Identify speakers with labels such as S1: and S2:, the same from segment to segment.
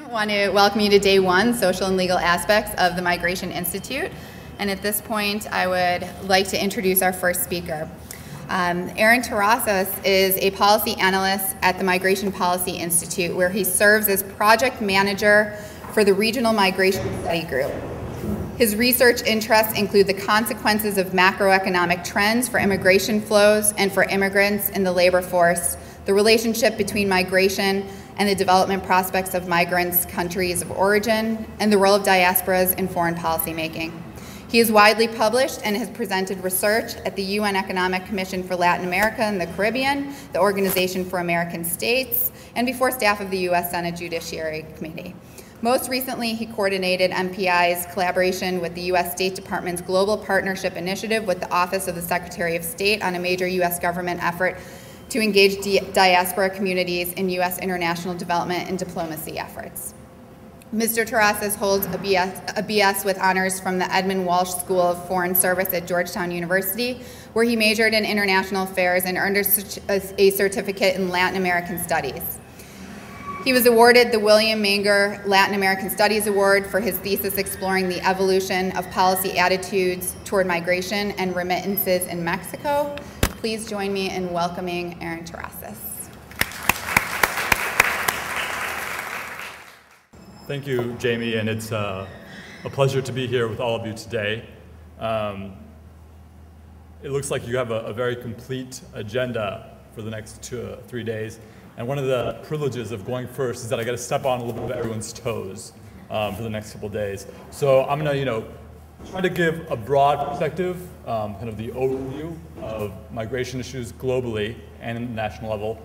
S1: I want to welcome you to day one, social and legal aspects of the Migration Institute. And at this point, I would like to introduce our first speaker. Aaron Terrazas is a policy analyst at the Migration Policy Institute, where he serves as project manager for the Regional Migration Study Group. His research interests include the consequences of macroeconomic trends for immigration flows and for immigrants in the labor force, the relationship between migration and the development prospects of migrants' countries of origin, and the role of diasporas in foreign policy making. He is widely published and has presented research at the UN Economic Commission for Latin America and the Caribbean, the Organization for American States, and before staff of the U.S. Senate Judiciary Committee. Most recently, he coordinated MPI's collaboration with the U.S. State Department's Global Partnership Initiative with the Office of the Secretary of State on a major U.S. government effort to engage diaspora communities in U.S. international development and diplomacy efforts. Mr. Terrazas holds a BS with honors from the Edmund Walsh School of Foreign Service at Georgetown University, where he majored in international affairs and earned a certificate in Latin American Studies. He was awarded the William Menger Latin American Studies Award for his thesis exploring the evolution of policy attitudes toward migration and remittances in Mexico. Please join me in welcoming Aaron Terrazas.
S2: Thank you, Jamie, and it's a pleasure to be here with all of you today. It looks like you have a very complete agenda for the next 3 days, and one of the privileges of going first is that I get to step on a little bit of everyone's toes for the next couple of days. So I'm going to, try to give a broad perspective, kind of the overview of migration issues globally and at the national level.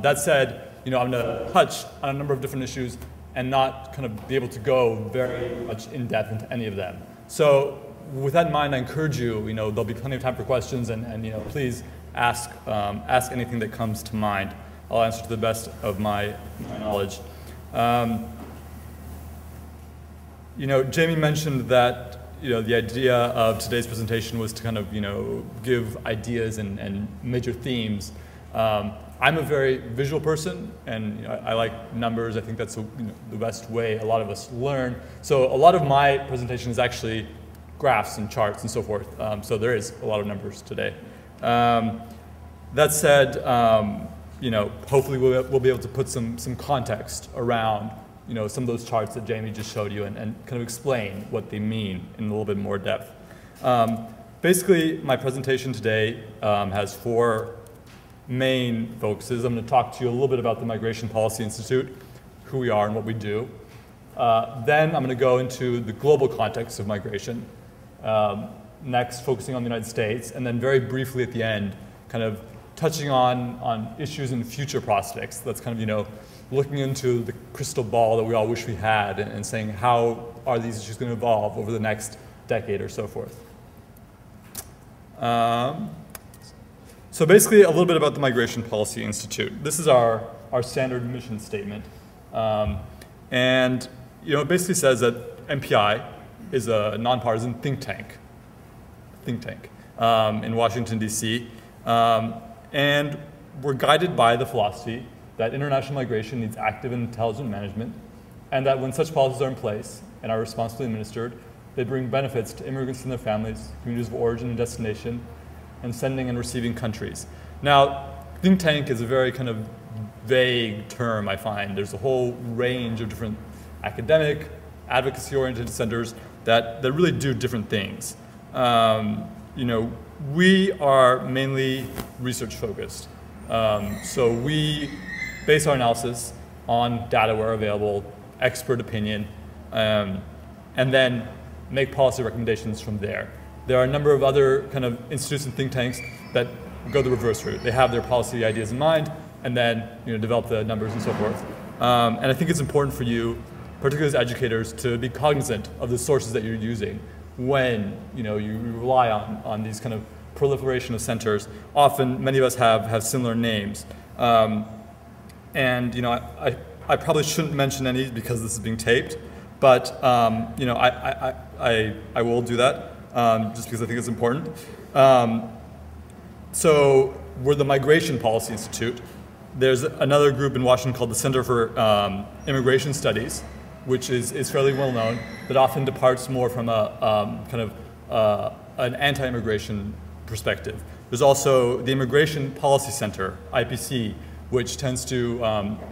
S2: That said, I'm going to touch on a number of different issues and not kind of be able to go very much in depth into any of them. So with that in mind, I encourage you, there'll be plenty of time for questions, and please ask anything that comes to mind. I'll answer to the best of my knowledge. Jamie mentioned that the idea of today's presentation was to kind of give ideas and major themes. I'm a very visual person, and I like numbers. I think that's the best way a lot of us learn. So a lot of my presentation is actually graphs and charts and so forth. So there is a lot of numbers today. That said, hopefully we'll be able to put some context around some of those charts that Jamie just showed you and kind of explain what they mean in a little bit more depth. Basically, my presentation today has 4 main focuses. I'm going to talk to you a little bit about the Migration Policy Institute, who we are and what we do. Then I'm going to go into the global context of migration. Next, focusing on the United States, and then very briefly at the end, kind of touching on issues and future prospects. That's kind of, looking into the crystal ball that we all wish we had and saying, how are these issues going to evolve over the next decade or so forth. So basically, a little bit about the Migration Policy Institute. This is our standard mission statement. And it basically says that MPI is a nonpartisan think tank in Washington, D.C. And we're guided by the philosophy that international migration needs active and intelligent management, and that when such policies are in place and are responsibly administered, they bring benefits to immigrants and their families, communities of origin and destination, and sending and receiving countries. Now, think tank is a very kind of vague term, I find. There's a whole range of different academic, advocacy-oriented centers that really do different things. We are mainly research-focused. So we base our analysis on data where available, expert opinion, and then make policy recommendations from there. There are a number of other kind of institutes and think tanks that go the reverse route. They have their policy ideas in mind, and then develop the numbers and so forth. And I think it's important for you, particularly as educators, to be cognizant of the sources that you're using when you rely on these kind of proliferation of centers. Often, many of us have similar names. And I probably shouldn't mention any because this is being taped, but I will do that just because I think it's important. So we're the Migration Policy Institute, There's another group in Washington called the Center for Immigration Studies, which is fairly well known, that often departs more from a an anti-immigration perspective. There's also the Immigration Policy Center, IPC, which tends to,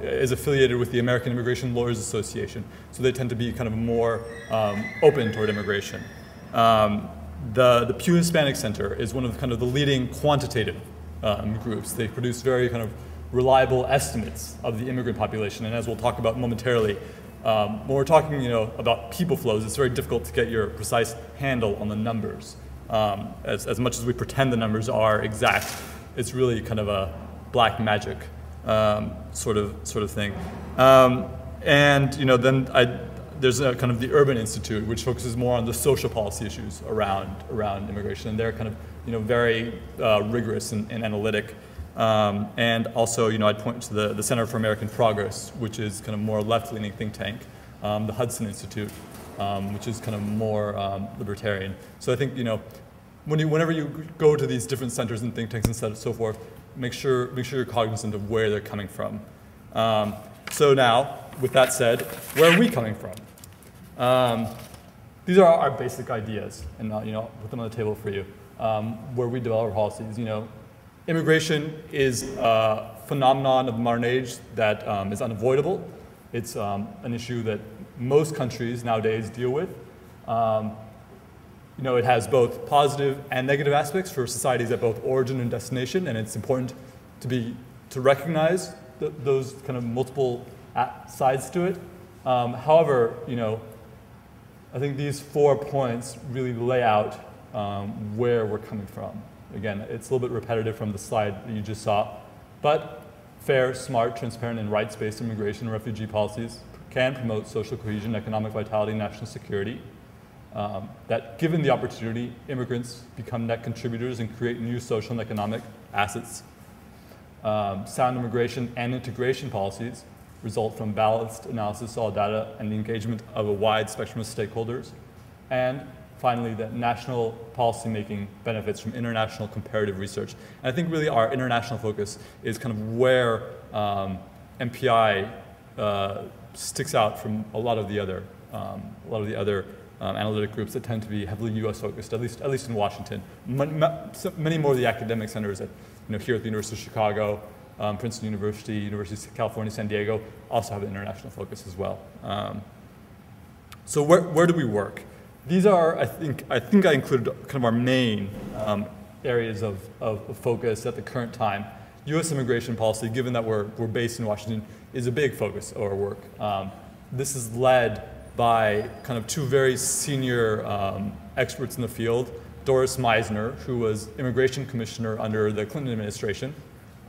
S2: is affiliated with the American Immigration Lawyers Association. So they tend to be kind of more open toward immigration. The Pew Hispanic Center is one of kind of the leading quantitative groups. They produce very kind of reliable estimates of the immigrant population. And as we'll talk about momentarily, when we're talking about people flows, it's very difficult to get your precise handle on the numbers. As much as we pretend the numbers are exact, it's really kind of a black magic sort of thing. There's kind of the Urban Institute, which focuses more on the social policy issues around immigration, and they're kind of very rigorous and analytic. And also, I'd point to the Center for American Progress, which is kind of more left-leaning think tank, the Hudson Institute, which is kind of more libertarian. So I think whenever you go to these different centers and think tanks and so forth, make sure you're cognizant of where they're coming from. So now, with that said, where are we coming from? These are our basic ideas, and I'll put them on the table for you. Where we develop our policies, immigration is a phenomenon of the modern age that is unavoidable. It's an issue that most countries nowadays deal with. It has both positive and negative aspects for societies at both origin and destination, and it's important to recognize those kind of multiple sides to it. However, I think these 4 points really lay out where we're coming from. Again, it's a little bit repetitive from the slide that you just saw, but fair, smart, transparent, and rights-based immigration and refugee policies can promote social cohesion, economic vitality, and national security. That given the opportunity, immigrants become net contributors and create new social and economic assets. Sound immigration and integration policies result from balanced analysis of all data and the engagement of a wide spectrum of stakeholders. And finally, that national policymaking benefits from international comparative research. And I think really our international focus is kind of where MPI sticks out from a lot of the other analytic groups that tend to be heavily U.S. focused, at least in Washington. Many more of the academic centers here at the University of Chicago, Princeton University, University of California, San Diego, also have an international focus as well. So where do we work? These are, I think I included kind of our main areas of focus at the current time. U.S. immigration policy, given that we're based in Washington, is a big focus of our work. This is led by kind of 2 very senior experts in the field, Doris Meisner, who was immigration commissioner under the Clinton administration,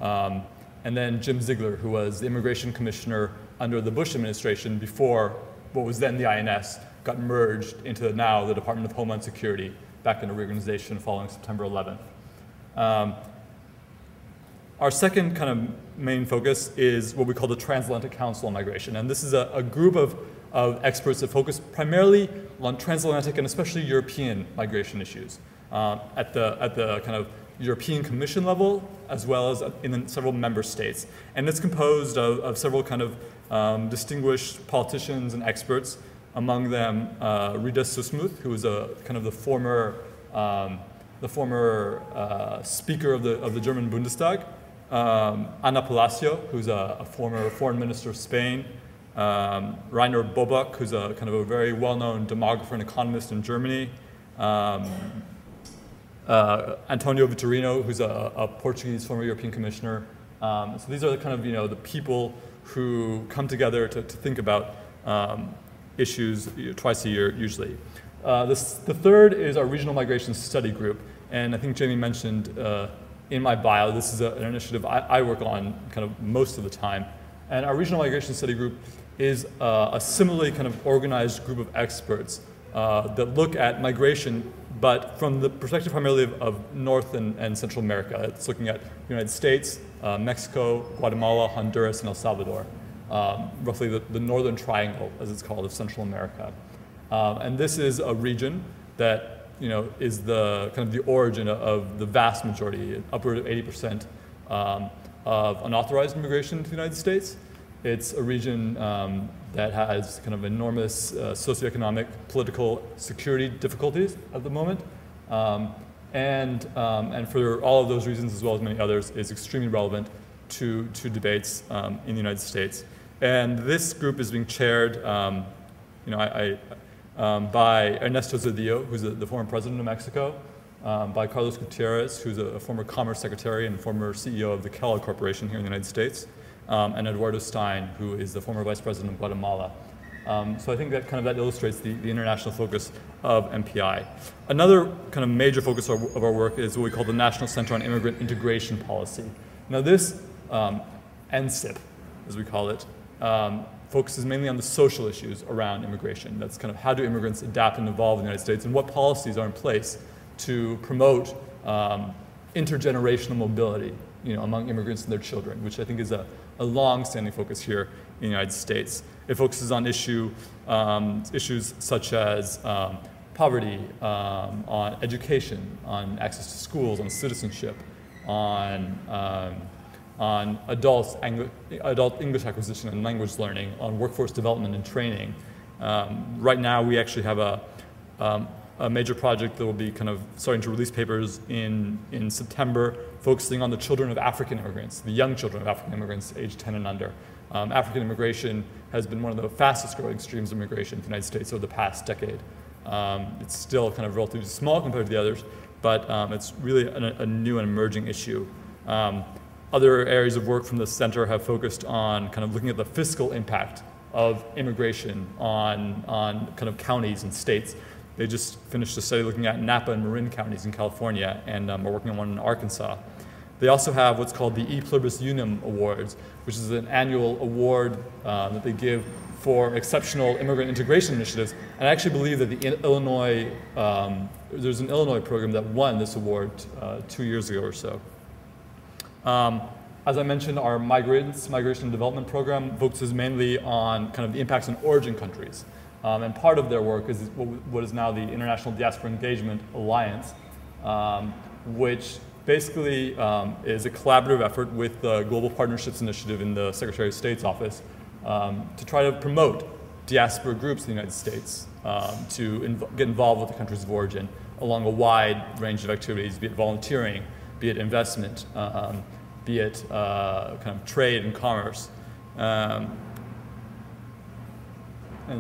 S2: and then Jim Ziegler, who was the immigration commissioner under the Bush administration before what was then the INS got merged into now the Department of Homeland Security back in a reorganization following September 11th. Our second kind of main focus is what we call the Transatlantic Council on Migration, and this is a group of experts that focus primarily on transatlantic and especially European migration issues at the kind of European Commission level as well as in several member states. And it's composed of several kind of distinguished politicians and experts, among them Rita Susmuth, who is kind of the former speaker of the German Bundestag, Ana Palacio, who's a former foreign minister of Spain, Rainer Bobak, who's kind of a very well-known demographer and economist in Germany, Antonio Vitorino, who's a Portuguese former European commissioner. So these are the kind of the people who come together to think about issues twice a year usually. The third is our Regional Migration Study Group, and I think Jamie mentioned in my bio, this is an initiative I work on kind of most of the time. And our Regional Migration Study Group is a similarly kind of organized group of experts that look at migration, but from the perspective primarily of North and Central America. It's looking at the United States, Mexico, Guatemala, Honduras, and El Salvador, roughly the northern triangle, as it's called, of Central America. And this is a region that is the kind of the origin of the vast majority, upward of 80% of unauthorized immigration to the United States. It's a region that has kind of enormous socioeconomic, political, security difficulties at the moment. And for all of those reasons, as well as many others, is extremely relevant to debates in the United States. And this group is being chaired by Ernesto Zedillo, who's the former president of Mexico, by Carlos Gutierrez, who's a former Commerce Secretary and former CEO of the Kellogg Corporation here in the United States, and Eduardo Stein, who is the former Vice President of Guatemala. So I think that illustrates the international focus of MPI. Another kind of major focus of our work is what we call the National Center on Immigrant Integration Policy. Now this NCIP, as we call it, focuses mainly on the social issues around immigration. That's kind of how do immigrants adapt and evolve in the United States, and what policies are in place to promote intergenerational mobility, among immigrants and their children, which I think is a long-standing focus here in the United States. It focuses on issues such as poverty, on education, on access to schools, on citizenship, on adult English acquisition and language learning, on workforce development and training. Right now, we actually have a major project that will be kind of starting to release papers in September, focusing on the children of African immigrants, the young children of African immigrants aged 10 and under. African immigration has been one of the fastest growing streams of immigration to the United States over the past decade. It's still kind of relatively small compared to the others, but it's really a new and emerging issue. Other areas of work from the center have focused on kind of looking at the fiscal impact of immigration on kind of counties and states. They just finished a study looking at Napa and Marin counties in California, and are working on one in Arkansas. They also have what's called the E Pluribus Unum Awards, which is an annual award that they give for exceptional immigrant integration initiatives. And I actually believe that the Illinois, there's an Illinois program that won this award 2 years ago or so. As I mentioned, our Migrants, Migration and Development Program focuses mainly on kind of the impacts in origin countries. And part of their work is what is now the International Diaspora Engagement Alliance, which basically is a collaborative effort with the Global Partnerships Initiative in the Secretary of State's office to try to promote diaspora groups in the United States to get involved with the countries of origin along a wide range of activities, be it volunteering, be it investment, be it kind of trade and commerce, and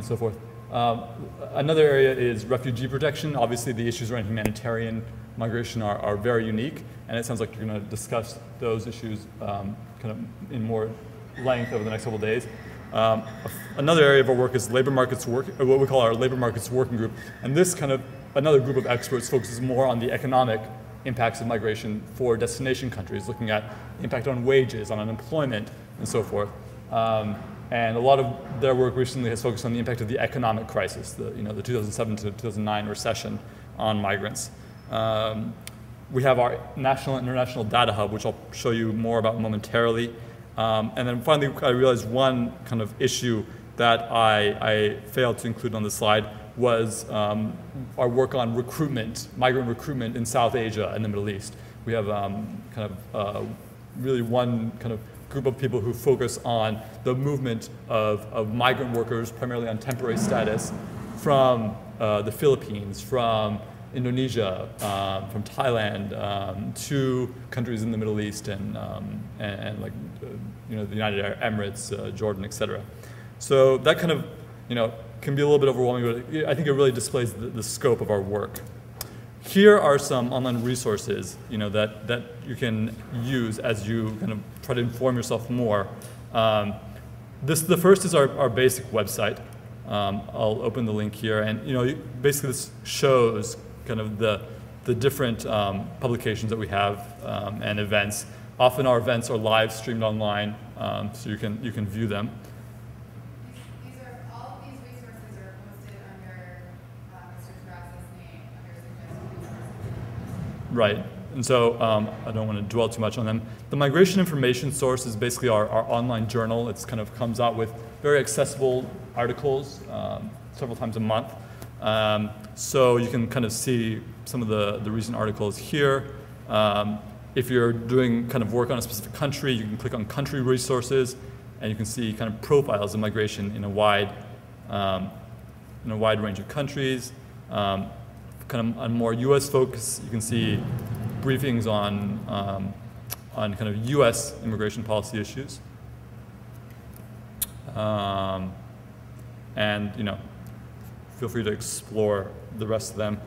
S2: so forth. Another area is refugee protection. Obviously, the issues around humanitarian migration are very unique, and it sounds like you're going to discuss those issues kind of in more length over the next couple of days. Another area of our work is labor markets work, or what we call our labor markets working group, and this kind of another group of experts focuses more on the economic impacts of migration for destination countries, looking at impact on wages, on unemployment, and so forth. And a lot of their work recently has focused on the impact of the economic crisis, the 2007 to 2009 recession on migrants. We have our national and international data hub, which I'll show you more about momentarily. And then finally, I realized one kind of issue that I failed to include on the slide was our work on recruitment, migrant recruitment in South Asia and the Middle East. We have really one kind of group of people who focus on the movement of migrant workers, primarily on temporary status, from the Philippines, from Indonesia, from Thailand, to countries in the Middle East and like the United Arab Emirates, Jordan, etc. So that kind of can be a little bit overwhelming, but I think it really displays the scope of our work. Here are some online resources that you can use as you kind of try to inform yourself more. The first is our basic website. I'll open the link here, and basically this shows kind of the different publications that we have and events. Often our events are live streamed online, so you can view them.
S1: All of these resources are posted under Mr. Terrazas' name, under suggested resources.
S2: Right, and so I don't want to dwell too much on them. The Migration Information Source is basically our online journal. It kind of comes out with very accessible articles several times a month. So you can kind of see some of the recent articles here. If you're doing kind of work on a specific country, you can click on country resources, and you can see kind of profiles of migration in a wide range of countries. Kind of on more U.S. focus, you can see briefings on kind of U.S. immigration policy issues. And feel free to explore the rest of them.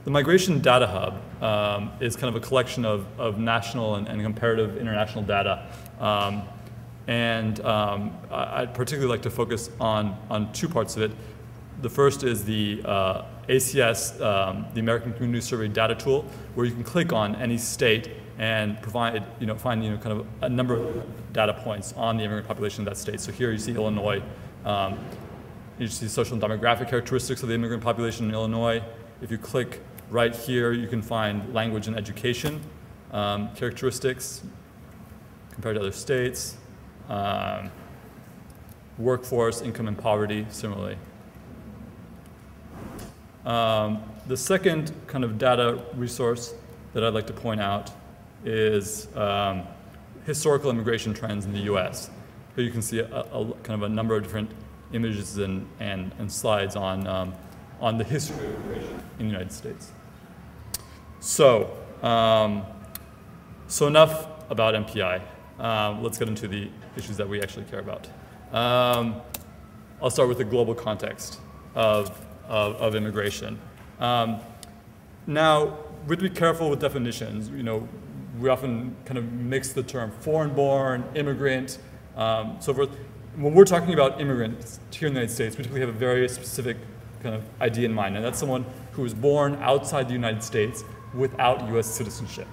S2: The Migration Data Hub is kind of a collection of national and comparative international data. I'd particularly like to focus on two parts of it. The first is the ACS, the American Community Survey Data Tool, where you can click on any state and find kind of a number of data points on the immigrant population of that state. So here you see Illinois. You see social and demographic characteristics of the immigrant population in Illinois. If you click right here, you can find language and education characteristics compared to other states. Workforce, income, and poverty, similarly. The second kind of data resource that I'd like to point out is historical immigration trends in the U.S. Here you can see kind of a number of different images and slides on the history of immigration in the United States. So, so enough about MPI. Let's get into the issues that we actually care about. I'll start with the global context of immigration. Now, we have to be careful with definitions. We often kind of mix the term foreign-born, immigrant, so forth. When we're talking about immigrants here in the United States, we typically have a very specific kind of idea in mind, and that's someone who was born outside the United States without U.S. citizenship,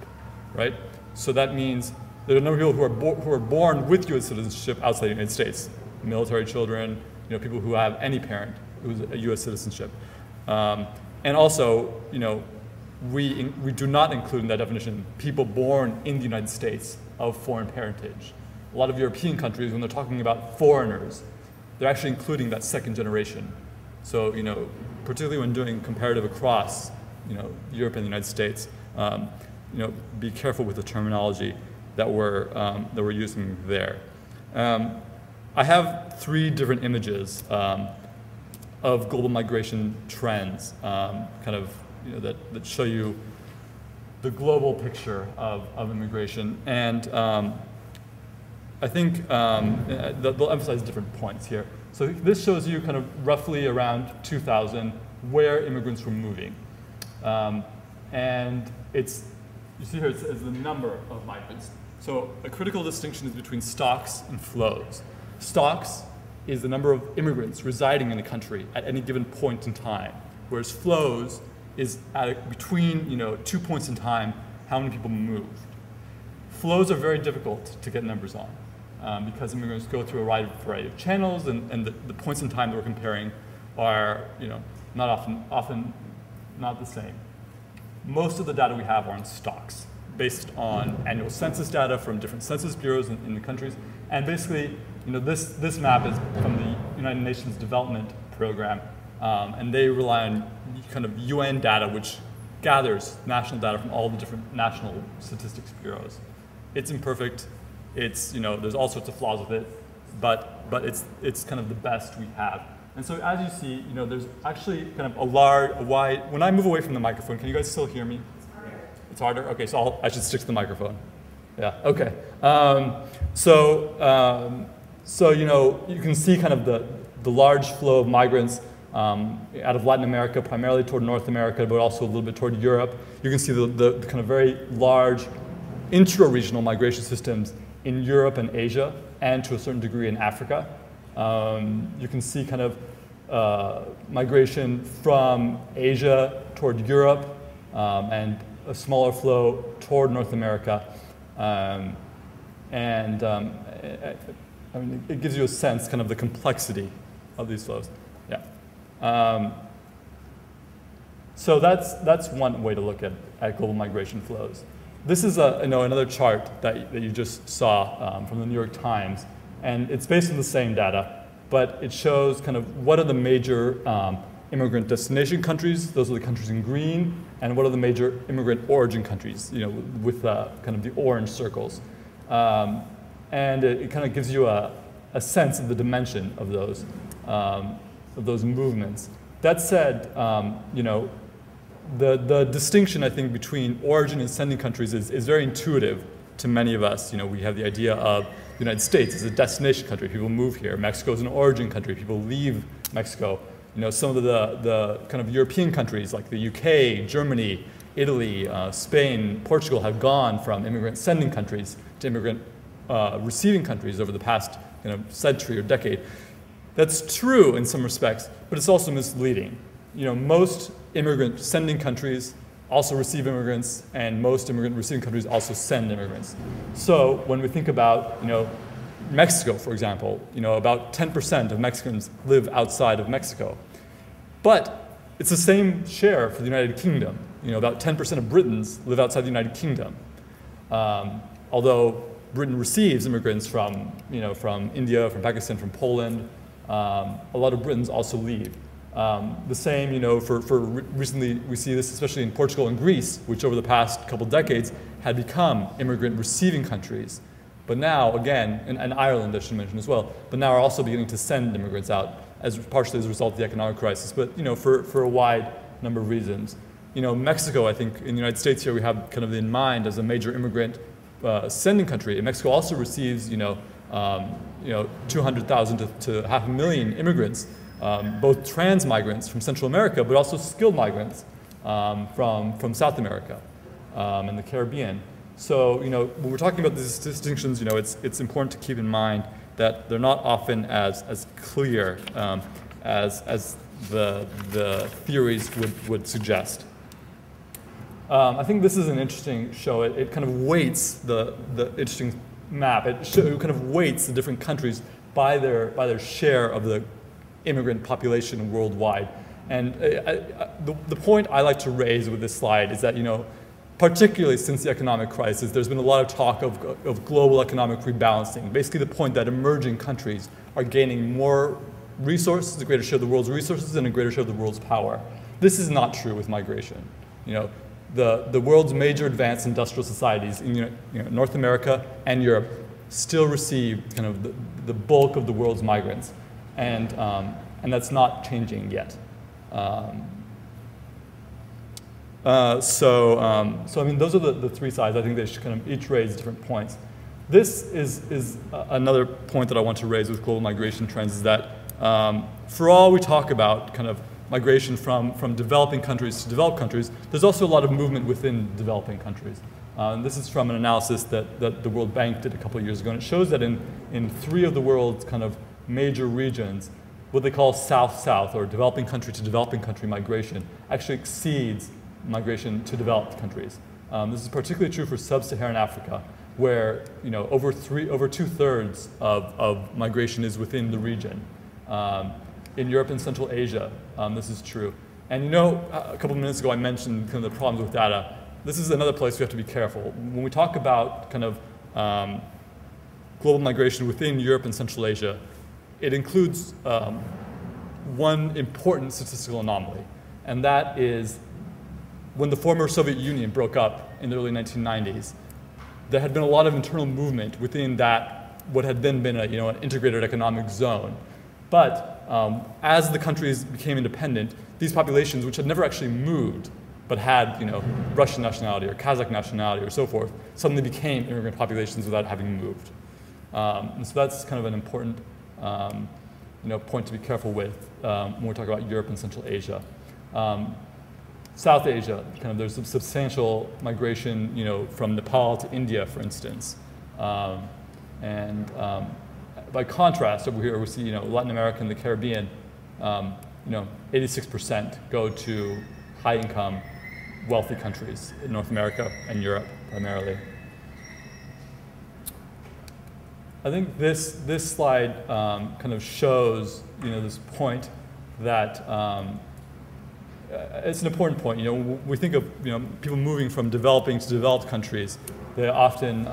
S2: right? So that means there are a number of people who are born with U.S. citizenship outside the United States, military children, people who have any parent who's a U.S. citizenship, and also, we do not include in that definition people born in the United States of foreign parentage. A lot of European countries, when they're talking about foreigners, they're actually including that second generation. So, particularly when doing comparative across, Europe and the United States, be careful with the terminology that we're using there. I have 3 different images of global migration trends, that show you the global picture of immigration, and I think they'll emphasize different points here. So this shows you kind of roughly around 2000 where immigrants were moving, and you see here it says the number of migrants. So a critical distinction is between stocks and flows. Stocks is the number of immigrants residing in the country at any given point in time, whereas flows is between 2 points in time, how many people moved. Flows are very difficult to get numbers on because immigrants go through a wide variety of channels, and the points in time that we're comparing are not often not the same. Most of the data we have are on stocks, based on annual census data from different census bureaus in the countries, and basically, this map is from the United Nations Development Program, and they rely on kind of UN data, which gathers national data from all the different national statistics bureaus. It's imperfect. It's there's all sorts of flaws with it, but it's kind of the best we have. And so as you see, there's actually kind of a wide. When I move away from the microphone, can you guys still hear me? It's harder. Okay, so I should stick to the microphone. Yeah. Okay. So you can see kind of the large flow of migrants out of Latin America, primarily toward North America, but also a little bit toward Europe. You can see the kind of very large intra-regional migration systems in Europe and Asia, and to a certain degree in Africa. You can see kind of migration from Asia toward Europe, and a smaller flow toward North America. I mean, it gives you a sense, kind of the complexity of these flows. Yeah. So that's one way to look at global migration flows. This is another chart that you just saw from the New York Times, and it's based on the same data, but it shows kind of what are the major immigrant destination countries? Those are the countries in green. And what are the major immigrant origin countries, with kind of the orange circles? And it kind of gives you a sense of the dimension of those movements. That said, the distinction, I think, between origin and sending countries is very intuitive to many of us. We have the idea of the United States as a destination country. People move here. Mexico is an origin country. People leave Mexico. Some of the kind of European countries like the UK, Germany, Italy, Spain, Portugal have gone from immigrant sending countries to immigrant receiving countries over the past century or decade. That's true in some respects, but it's also misleading. Most immigrant sending countries also receive immigrants, and most immigrant receiving countries also send immigrants. So when we think about Mexico, for example, about 10% of Mexicans live outside of Mexico. But it's the same share for the United Kingdom. About 10% of Britons live outside the United Kingdom. Although Britain receives immigrants from India, from Pakistan, from Poland, a lot of Britons also leave. The same, for recently we see this especially in Portugal and Greece, which over the past couple decades had become immigrant receiving countries. But now, again, and Ireland I should mention as well, but now are also beginning to send immigrants out, partially as a result of the economic crisis, but for a wide number of reasons. Mexico, I think, in the United States here we have kind of in mind as a major immigrant sending country. And Mexico also receives 200,000 to 500,000 immigrants, both trans migrants from Central America, but also skilled migrants from South America and the Caribbean. So, when we're talking about these distinctions, it's important to keep in mind that they're not often as clear as the theories would suggest. I think this is an interesting show. It kind of weights the interesting map. It kind of weights the different countries by their share of the immigrant population worldwide. And the point I like to raise with this slide is that, particularly since the economic crisis, there's been a lot of talk of global economic rebalancing. Basically the point that emerging countries are gaining more resources, a greater share of the world's resources, and a greater share of the world's power. This is not true with migration. The world's major advanced industrial societies in North America and Europe still receive kind of the bulk of the world's migrants. And that's not changing yet. So I mean, those are the three sides. I think they should kind of each raise different points. This is another point that I want to raise with global migration trends is that for all we talk about kind of migration from developing countries to developed countries, there's also a lot of movement within developing countries. This is from an analysis that the World Bank did a couple of years ago, and it shows that in three of the world's kind of major regions, what they call South-South, or developing country to developing country migration, actually exceeds migration to developed countries. This is particularly true for sub-Saharan Africa, where over 2/3 of migration is within the region. In Europe and Central Asia, this is true. And a couple of minutes ago I mentioned kind of the problems with data. This is another place we have to be careful. When we talk about kind of global migration within Europe and Central Asia, it includes one important statistical anomaly, and that is when the former Soviet Union broke up in the early 1990s, there had been a lot of internal movement within that, what had then been an integrated economic zone. But as the countries became independent, these populations, which had never actually moved, but had Russian nationality or Kazakh nationality or so forth, suddenly became immigrant populations without having moved. And so that's kind of an important point to be careful with when we talk about Europe and Central Asia. South Asia, there's a substantial migration, from Nepal to India, for instance. By contrast, over here we see, Latin America and the Caribbean, 86% go to high-income, wealthy countries in North America and Europe, primarily. I think this slide kind of shows, this point that it's an important point. When we think of people moving from developing to developed countries, they often,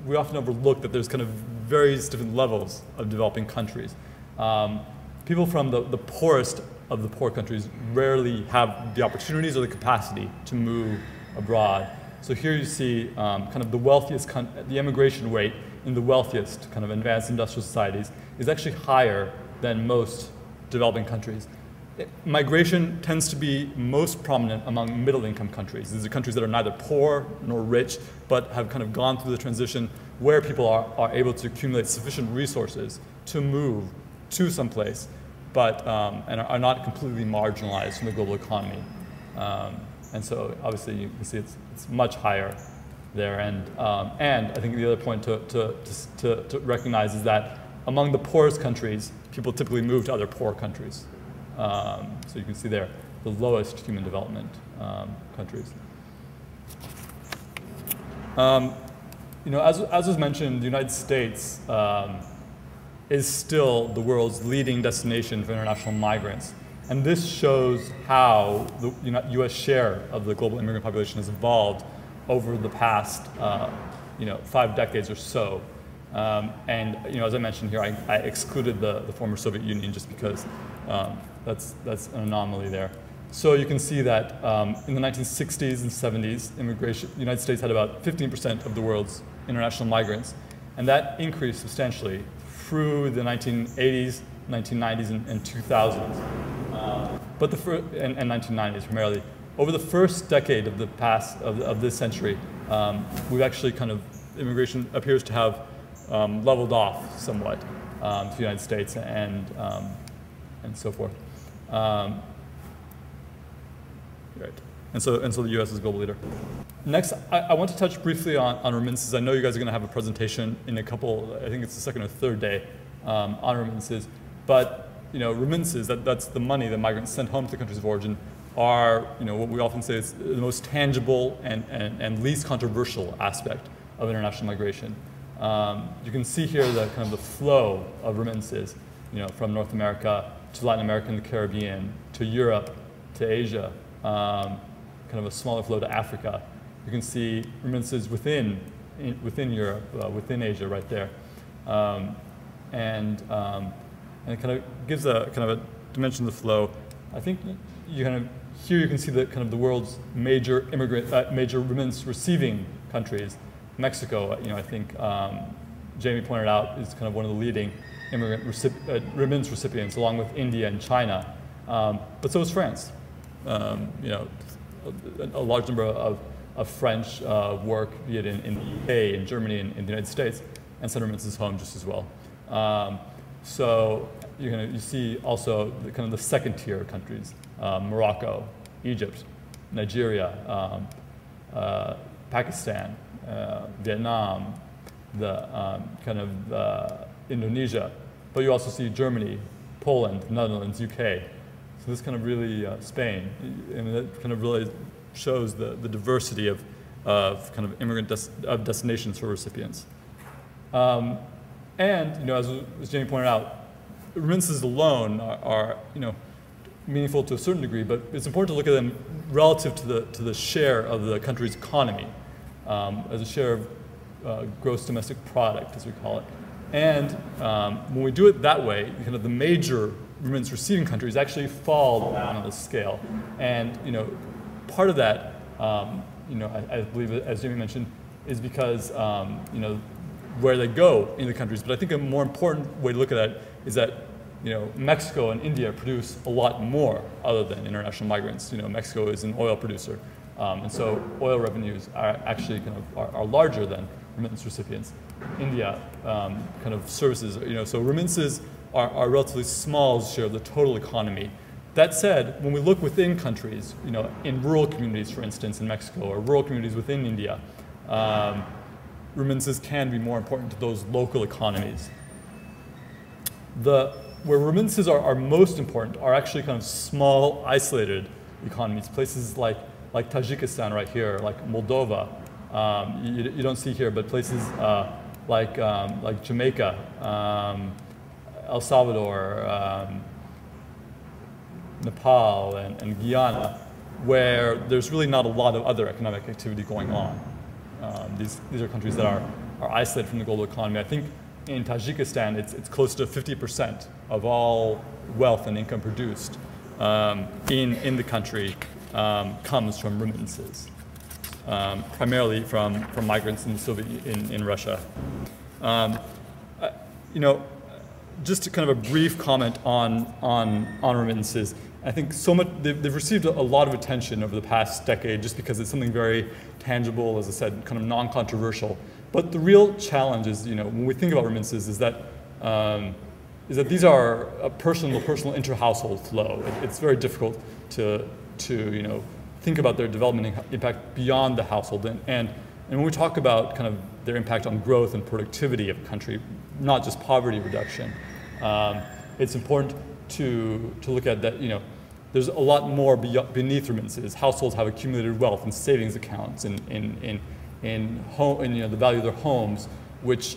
S2: we often overlook that there's kind of various different levels of developing countries. people from the poorest of the poor countries rarely have the opportunities or the capacity to move abroad. So here you see kind of the wealthiest, the immigration rate in the wealthiest kind of advanced industrial societies is actually higher than most developing countries. Migration tends to be most prominent among middle-income countries. These are countries that are neither poor nor rich, but have kind of gone through the transition where people are able to accumulate sufficient resources to move to some place, but and are not completely marginalized from the global economy. And so obviously you can see it's much higher there. And I think the other point to recognize is that among the poorest countries, people typically move to other poor countries. So you can see there the lowest human development countries. You know, as was mentioned, the United States is still the world's leading destination for international migrants. And this shows how the U.S. share of the global immigrant population has evolved over the past 5 decades or so. And as I mentioned here, I excluded the former Soviet Union just because that's an anomaly there. So you can see that in the 1960s and 70s, the United States had about 15% of the world's international migrants, and that increased substantially through the 1980s, 1990s, and 2000s. But and 1990s primarily. Over the first decade of of this century, we've actually immigration appears to have leveled off somewhat to the United States and so forth. Right. And so the U.S. is global leader. Next, I want to touch briefly on remittances. I know you guys are going to have a presentation in a couple, I think it's the second or third day, on remittances. But remittances, that's the money that migrants send home to the countries of origin, are what we often say is the most tangible and least controversial aspect of international migration. You can see here the flow of remittances, from North America to Latin America and the Caribbean, to Europe, to Asia, kind of a smaller flow to Africa. You can see remittances within Europe, within Asia, right there, and it kind of gives a dimension of the flow. I think here you can see the the world's major remittance receiving countries. Mexico, I think Jamie pointed out, is one of the leading remittance recipients, along with India and China. But so is France. A large number of French work, be it in the UK, in Germany, and in the United States, and send remittances home just as well. So you see also the second tier countries: Morocco, Egypt, Nigeria, Pakistan, Vietnam, Indonesia. But you also see Germany, Poland, Netherlands, UK. So this really Spain, and that really shows the diversity of immigrant destinations for recipients. And as Jamie pointed out, remittances alone are meaningful to a certain degree, but it's important to look at them relative to the share of the country's economy, as a share of gross domestic product, as we call it. And when we do it that way, the major remittance receiving countries actually fall down on the scale. And part of that, I believe, as Jamie mentioned, is because where they go in the countries. But I think a more important way to look at that is that Mexico and India produce a lot more other than international migrants. Mexico is an oil producer, and so oil revenues are actually are larger than remittance recipients. India services. So remittances are a relatively small share of the total economy. That said, when we look within countries, in rural communities, for instance, in Mexico, or rural communities within India, remittances can be more important to those local economies. Where remittances are most important are actually small, isolated economies, places like Tajikistan right here, like Moldova. You don't see here, but places like Jamaica, El Salvador, Nepal, and Guyana, where there's really not a lot of other economic activity going on. These are countries that are isolated from the global economy. I think in Tajikistan, it's close to 50% all wealth and income produced in the country comes from remittances, primarily from migrants in Russia. You know, just kind of a brief comment on remittances. I think they've received a lot of attention over the past decade just because it's something very tangible, as I said, kind of non-controversial. But the real challenge is, you know, when we think about remittances, is that these are a personal inter-household flow. It's very difficult to you know, think about their development impact beyond the household. And when we talk about kind of their impact on growth and productivity of a country, not just poverty reduction, it's important to look at that, you know, there's a lot more beneath remittances. Households have accumulated wealth in savings accounts, in you know, the value of their homes, which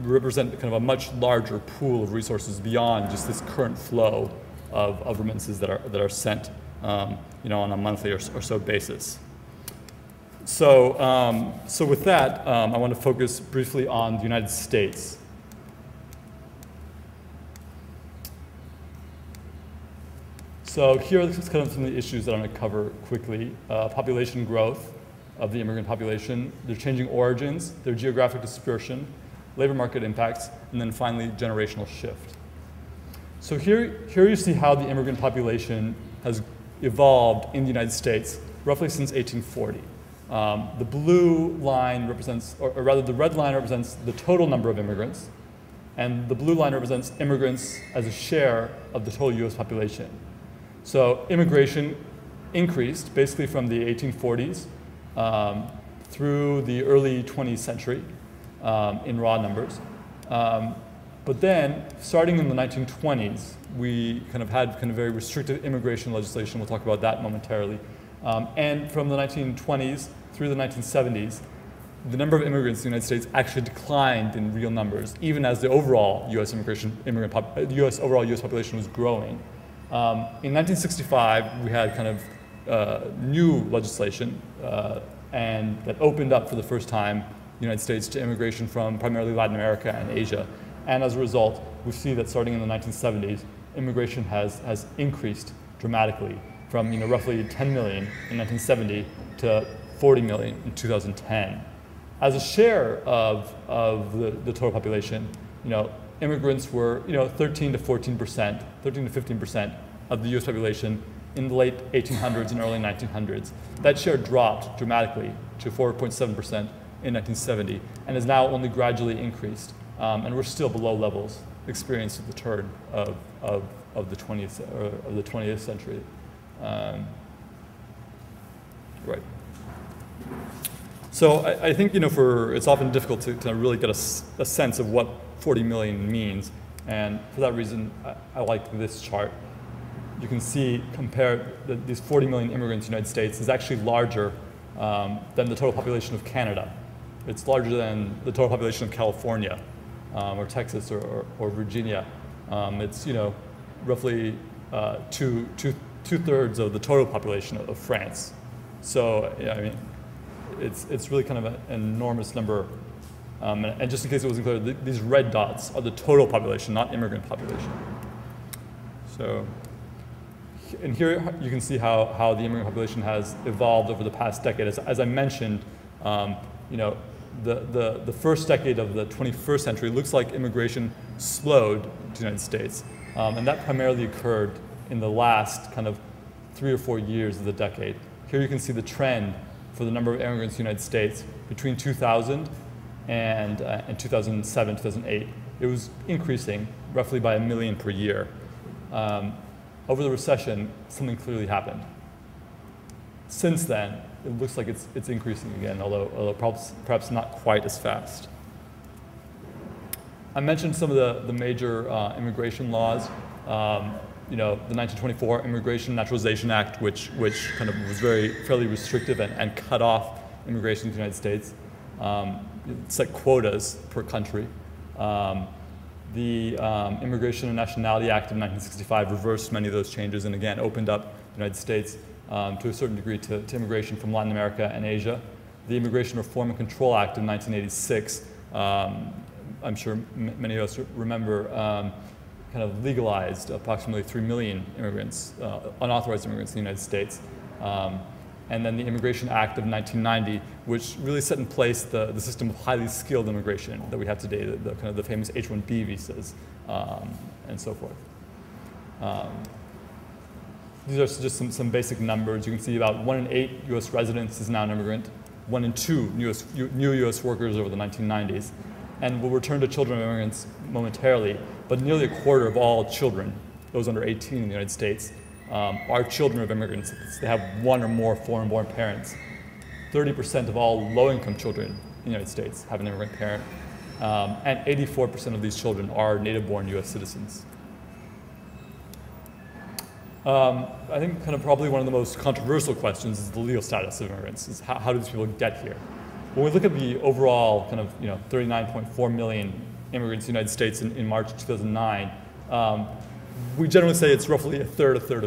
S2: represent kind of a much larger pool of resources beyond just this current flow of remittances that are sent, you know, on a monthly or so basis. So, so with that, I want to focus briefly on the United States. So here are kind of some of the issues that I'm going to cover quickly. Population growth of the immigrant population, their changing origins, their geographic dispersion, labor market impacts, and then finally generational shift. So here you see how the immigrant population has evolved in the United States roughly since 1840. The blue line represents, or rather the red line represents the total number of immigrants, and the blue line represents immigrants as a share of the total US population. So immigration increased basically from the 1840s through the early 20th century in raw numbers. But then, starting in the 1920s, we kind of had kind of very restrictive immigration legislation. We'll talk about that momentarily. And from the 1920s through the 1970s, the number of immigrants in the United States actually declined in real numbers, even as the overall US overall US population was growing. In 1965, we had kind of new legislation and that opened up for the first time the United States to immigration from primarily Latin America and Asia. And as a result, we see that starting in the 1970s, immigration has increased dramatically from, you know, roughly 10 million in 1970 to 40 million in 2010. As a share of the total population, you know, immigrants were, you know, 13 to 15% of the US population in the late 1800s and early 1900s. That share dropped dramatically to 4.7% in 1970 and has now only gradually increased. And we're still below levels experienced at the turn of the 20th century. Right. So I think, you know, it's often difficult to really get a sense of what 40 million means, and for that reason, I like this chart. You can see, these 40 million immigrants in the United States is actually larger than the total population of Canada. It's larger than the total population of California, or Texas, or Virginia. It's, you know, roughly two-thirds of the total population of France. So, yeah, I mean, it's really kind of an enormous number. And just in case it wasn't clear, these red dots are the total population, not immigrant population. So, and here you can see how the immigrant population has evolved over the past decade. As I mentioned, you know, the first decade of the 21st century looks like immigration slowed to the United States. And that primarily occurred in the last kind of 3 or 4 years of the decade. Here you can see the trend for the number of immigrants in the United States between 2000 and 2007, 2008. It was increasing roughly by 1 million per year. Over the recession, something clearly happened. Since then, it looks like it's increasing again, although perhaps not quite as fast. I mentioned some of the major immigration laws. You know, the 1924 Immigration Naturalization Act, which kind of was fairly restrictive and cut off immigration to the United States. It set quotas per country. The Immigration and Nationality Act of 1965 reversed many of those changes and again opened up the United States to a certain degree to immigration from Latin America and Asia. The Immigration Reform and Control Act of 1986, I'm sure many of us remember, kind of legalized approximately 3 million immigrants, unauthorized immigrants in the United States. And then the Immigration Act of 1990, which really set in place the system of highly skilled immigration that we have today, the kind of the famous H-1B visas, and so forth. These are just some basic numbers. You can see about 1 in 8 US residents is now an immigrant, 1 in 2 new US workers over the 1990s. And we'll return to children of immigrants momentarily, but nearly a quarter of all children, those under 18 in the United States, are children of immigrants. They have 1 or more foreign-born parents. 30% of all low-income children in the United States have an immigrant parent, and 84% of these children are native-born US citizens. I think kind of probably one of the most controversial questions is the legal status of immigrants, is how do these people get here? When we look at the overall kind of 39.4 million immigrants in the United States in March 2009, we generally say it's roughly a third. A third,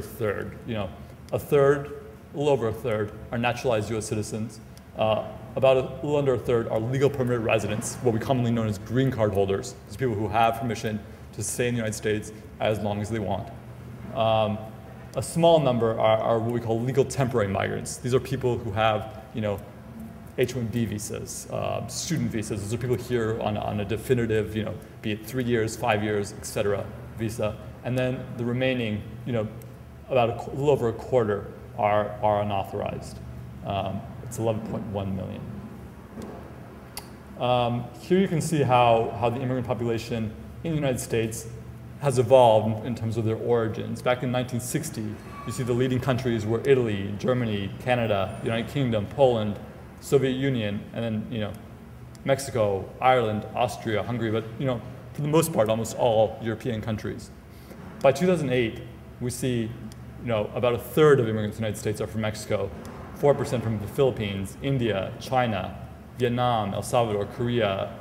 S2: a little over a third are naturalized US citizens. About a little under a third are legal permanent residents, what we commonly know as green card holders. These people who have permission to stay in the United States as long as they want. A small number are what we call legal temporary migrants. These are people who have, H-1B visas, student visas. Those are people here on a definitive, be it 3 years, 5 years, et cetera, visa. And then the remaining, about a little over a quarter are unauthorized. It's 11.1 million. Here you can see how the immigrant population in the United States has evolved in terms of their origins. Back in 1960, you see the leading countries were Italy, Germany, Canada, United Kingdom, Poland, Soviet Union, and then Mexico, Ireland, Austria, Hungary, but for the most part, almost all European countries. By 2008, we see about a third of immigrants in the United States are from Mexico, 4% from the Philippines, India, China, Vietnam, El Salvador, Korea,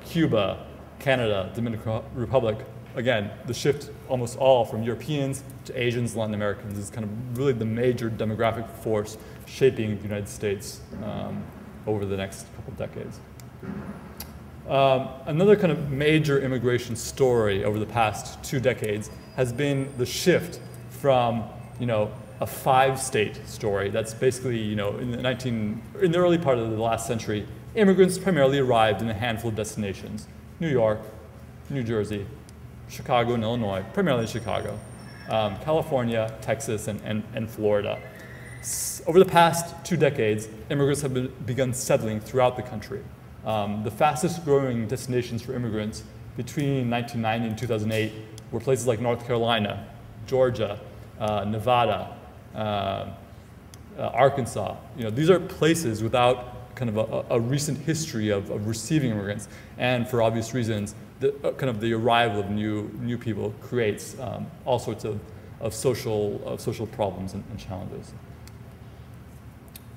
S2: Cuba, Canada, Dominican Republic. Again, the shift almost all from Europeans to Asians, Latin Americans is kind of really the major demographic force shaping the United States over the next couple of decades. Another kind of major immigration story over the past 2 decades has been the shift from, a 5-state story. That's basically, in the early part of the last century, immigrants primarily arrived in a handful of destinations: New York, New Jersey, Chicago and Illinois, primarily Chicago, California, Texas, and Florida. Over the past 2 decades, immigrants have begun settling throughout the country. The fastest growing destinations for immigrants between 1990 and 2008 were places like North Carolina, Georgia, Nevada, Arkansas. These are places without kind of a recent history of receiving immigrants, and for obvious reasons, the arrival of new people creates all sorts of social problems and challenges.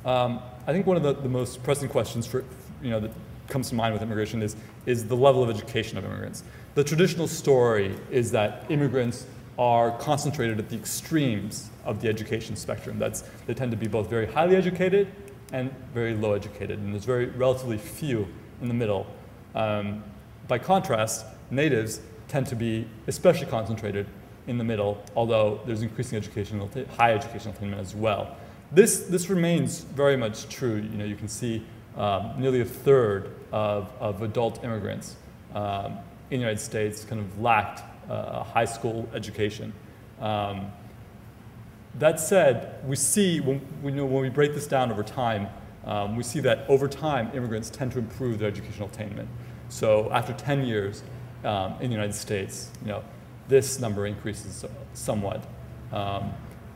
S2: I think one of the most pressing questions that comes to mind with immigration is the level of education of immigrants. The traditional story is that immigrants are concentrated at the extremes of the education spectrum. They tend to be both very highly educated and very low educated, and there's relatively few in the middle. By contrast, natives tend to be especially concentrated in the middle, although there's increasing high educational attainment as well. This remains very much true. You can see nearly a third of adult immigrants in the United States kind of lacked a high school education. That said, we see when we break this down over time, we see that over time immigrants tend to improve their educational attainment. So after 10 years in the United States, this number increases somewhat.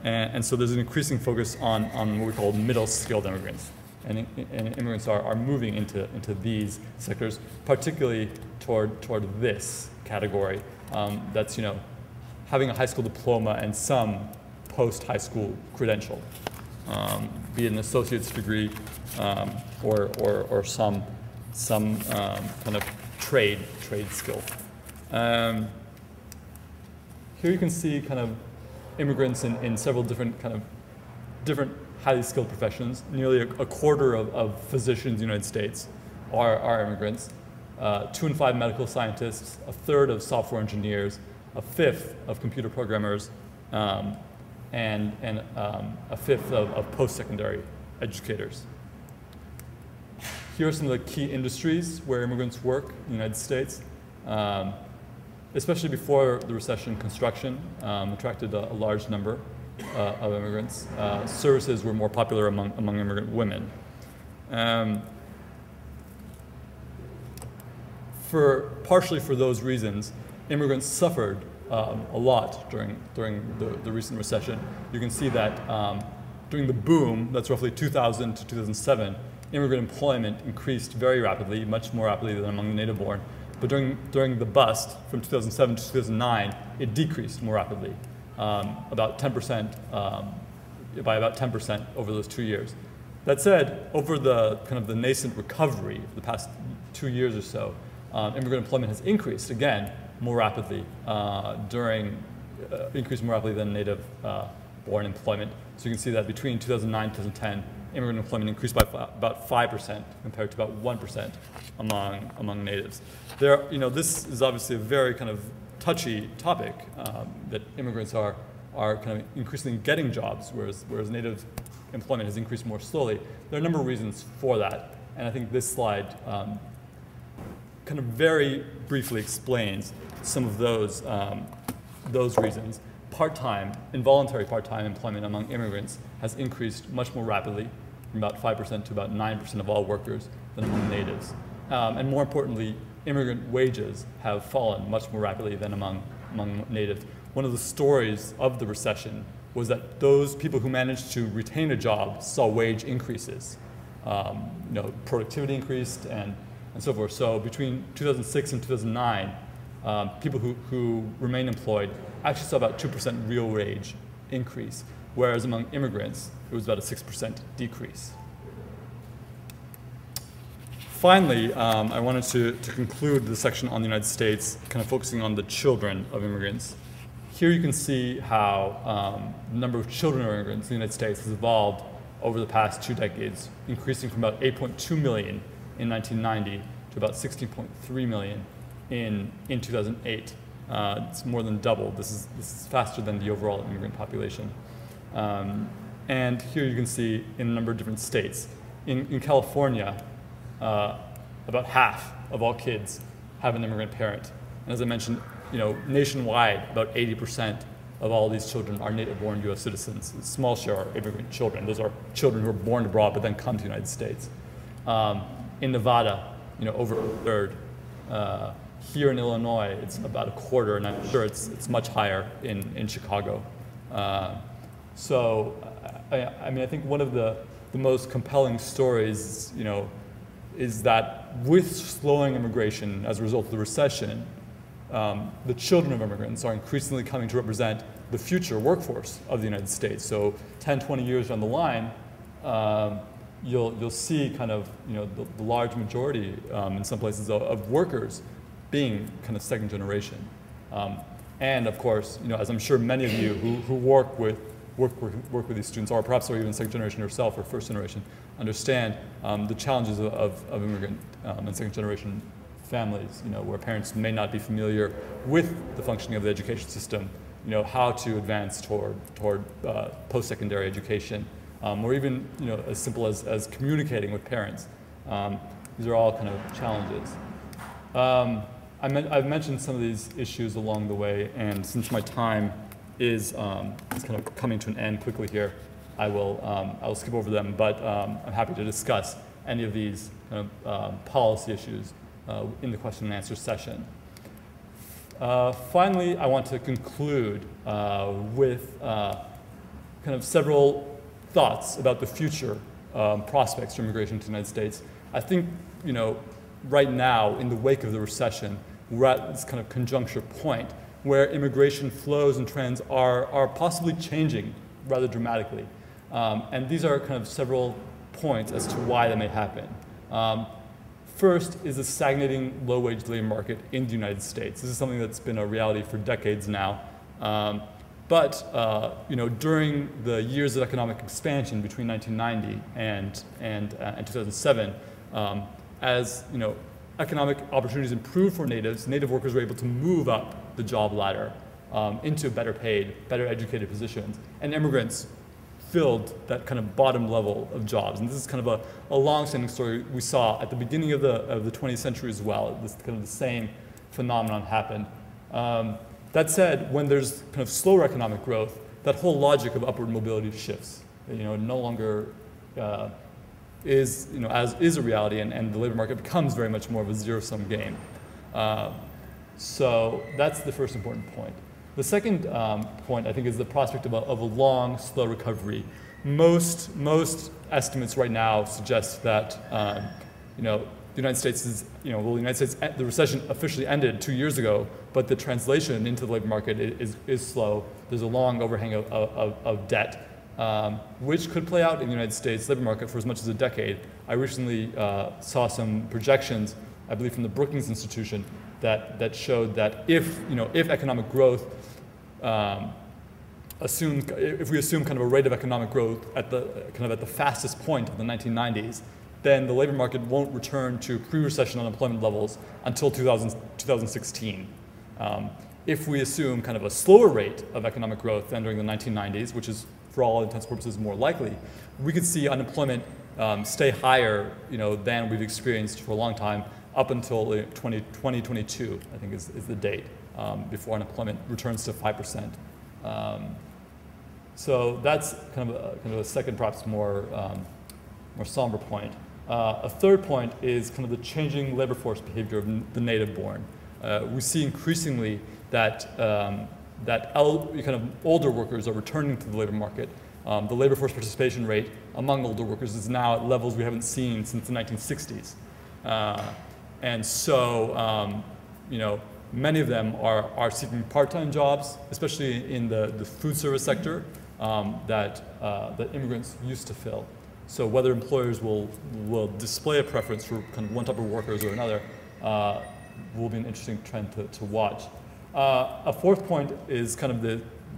S2: And so there's an increasing focus on what we call middle skilled immigrants. And immigrants are moving into these sectors, particularly toward this category. That's having a high school diploma and some post-high school credential, be it an associate's degree or some kind of trade skill. Here you can see kind of immigrants in several different highly skilled professions. Nearly a quarter of physicians in the United States are immigrants. 2 in 5 medical scientists, a third of software engineers, a fifth of computer programmers, and a fifth of post-secondary educators. Here are some of the key industries where immigrants work in the United States. Especially before the recession, construction attracted a large number of immigrants. Services were more popular among immigrant women. Partially for those reasons, immigrants suffered a lot during the recent recession. You can see that during the boom, that's roughly 2000 to 2007, immigrant employment increased very rapidly, much more rapidly than among the native-born. But during the bust, from 2007 to 2009, it decreased more rapidly, about 10%, by about 10% over those 2 years. That said, over the kind of the nascent recovery of the past 2 years or so, immigrant employment has increased again more rapidly increased more rapidly than native-born employment. So you can see that between 2009 and 2010, immigrant employment increased by about 5% compared to about 1% among natives. This is obviously a very kind of touchy topic, that immigrants are kind of increasingly getting jobs, whereas native employment has increased more slowly. There are a number of reasons for that, and I think this slide kind of very briefly explains some of those reasons. Involuntary part-time employment among immigrants has increased much more rapidly, from about 5% to about 9% of all workers than among natives. And more importantly, immigrant wages have fallen much more rapidly than among natives. One of the stories of the recession was that those people who managed to retain a job saw wage increases. Productivity increased and so forth. So between 2006 and 2009, people who remained employed actually saw about 2% real wage increase, whereas among immigrants, it was about a 6% decrease. Finally, I wanted to conclude the section on the United States, kind of focusing on the children of immigrants. Here you can see how the number of children of immigrants in the United States has evolved over the past 2 decades, increasing from about 8.2 million in 1990 to about 16.3 million in 2008. It's more than double. This is faster than the overall immigrant population. And here you can see in a number of different states. In California, about half of all kids have an immigrant parent. And as I mentioned, nationwide, about 80% of all these children are native-born U.S. citizens. A small share are immigrant children. Those are children who are born abroad but then come to the United States. In Nevada, over a third. Here in Illinois, it's about a quarter, and I'm sure it's much higher in Chicago. So, I think one of the most compelling stories, is that with slowing immigration as a result of the recession, the children of immigrants are increasingly coming to represent the future workforce of the United States. So 10, 20 years down the line, you'll see kind of, the large majority in some places of workers being kind of second generation. And of course, as I'm sure many of you who work with these students, or perhaps are even second generation yourself or first generation, understand the challenges of immigrant and second generation families, where parents may not be familiar with the functioning of the education system, how to advance toward post-secondary education, or even as simple as communicating with parents. These are all kind of challenges. I've mentioned some of these issues along the way, and since my time is kind of coming to an end quickly here, I will skip over them, but I'm happy to discuss any of these kind of policy issues in the question and answer session. Finally, I want to conclude with kind of several thoughts about the future prospects for immigration to the United States. I think, right now, in the wake of the recession, we're at this kind of conjuncture point where immigration flows and trends are possibly changing rather dramatically. And these are kind of several points as to why that may happen. First is the stagnating low-wage labor market in the United States. This is something that's been a reality for decades now. But during the years of economic expansion between 1990 and 2007, as economic opportunities improved for natives, native workers were able to move up the job ladder into better paid, better educated positions. And immigrants filled that kind of bottom level of jobs. And this is kind of a long-standing story we saw at the beginning of the 20th century as well. This kind of the same phenomenon happened. That said, when there's kind of slower economic growth, that whole logic of upward mobility shifts. No longer is a reality, and the labor market becomes very much more of a zero-sum game. So that's the first important point. The second point, I think, is the prospect of a long, slow recovery. Most estimates right now suggest that the United States is, the recession officially ended 2 years ago, but the translation into the labor market is slow. There's a long overhang of debt, which could play out in the United States labor market for as much as a decade. I recently saw some projections, I believe from the Brookings Institution, that showed that if economic growth if we assume kind of a rate of economic growth at the fastest point of the 1990s, then the labor market won't return to pre-recession unemployment levels until 2016. If we assume kind of a slower rate of economic growth than during the 1990s, which is for all intents and purposes more likely, we could see unemployment stay higher than we've experienced for a long time, up until 2022, I think is the date, before unemployment returns to 5%. So that's kind of a second, perhaps more somber point. A third point is kind of the changing labor force behavior of the native born. We see increasingly that kind of older workers are returning to the labor market. The labor force participation rate among older workers is now at levels we haven't seen since the 1960s. And so, many of them are seeking part-time jobs, especially in the food service sector that immigrants used to fill. So whether employers will display a preference for kind of one type of workers or another will be an interesting trend to watch. A fourth point is kind of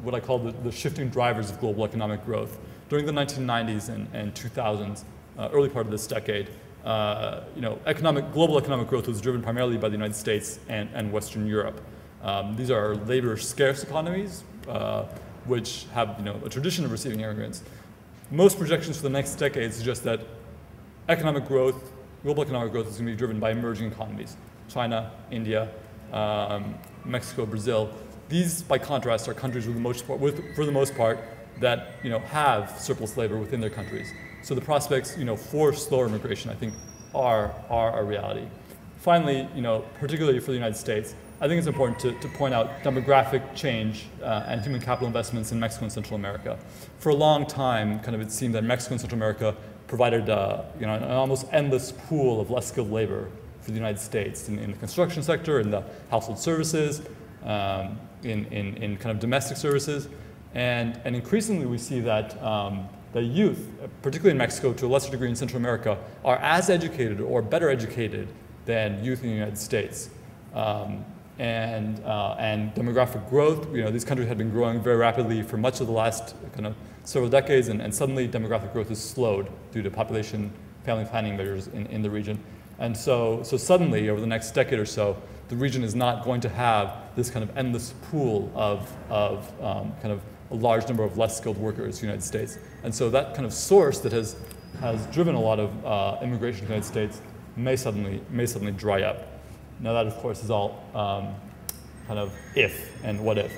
S2: what I call the shifting drivers of global economic growth. During the 1990s and 2000s, early part of this decade, global economic growth was driven primarily by the United States and Western Europe. These are labor-scarce economies, which have a tradition of receiving immigrants. Most projections for the next decade suggest that global economic growth is going to be driven by emerging economies: China, India, Mexico, Brazil. These, by contrast, are countries for the most part that have surplus labor within their countries. So the prospects, for slower immigration, I think, are a reality. Finally, particularly for the United States, I think it's important to point out demographic change and human capital investments in Mexico and Central America. For a long time, kind of it seemed that Mexico and Central America provided, an almost endless pool of less skilled labor for the United States in the construction sector, in the household services, in kind of domestic services, and increasingly we see that the youth, particularly in Mexico, to a lesser degree in Central America, are as educated or better educated than youth in the United States. And demographic growth, these countries had been growing very rapidly for much of the last kind of several decades, and suddenly demographic growth is slowed due to family planning measures in the region. And so suddenly, over the next decade or so, the region is not going to have this kind of endless pool of kind of a large number of less skilled workers in the United States. And so that kind of source that has driven a lot of immigration to the United States may suddenly dry up. Now that, of course, is all kind of if and what if.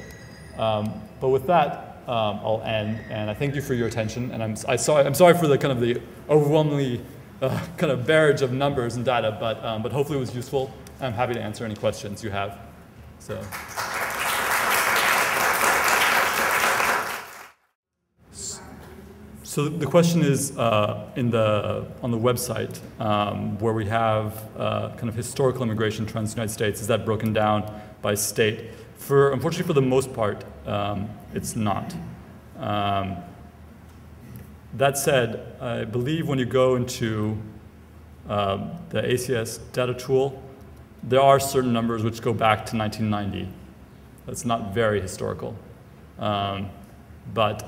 S2: But with that, I'll end, and I thank you for your attention. And I'm sorry for the kind of the overwhelmingly kind of barrage of numbers and data, but hopefully it was useful. I'm happy to answer any questions you have. So the question is on the website where we have kind of historical immigration trends in the United States. Is that broken down by state? Unfortunately, for the most part, it's not. That said, I believe when you go into the ACS data tool, there are certain numbers which go back to 1990. That's not very historical, but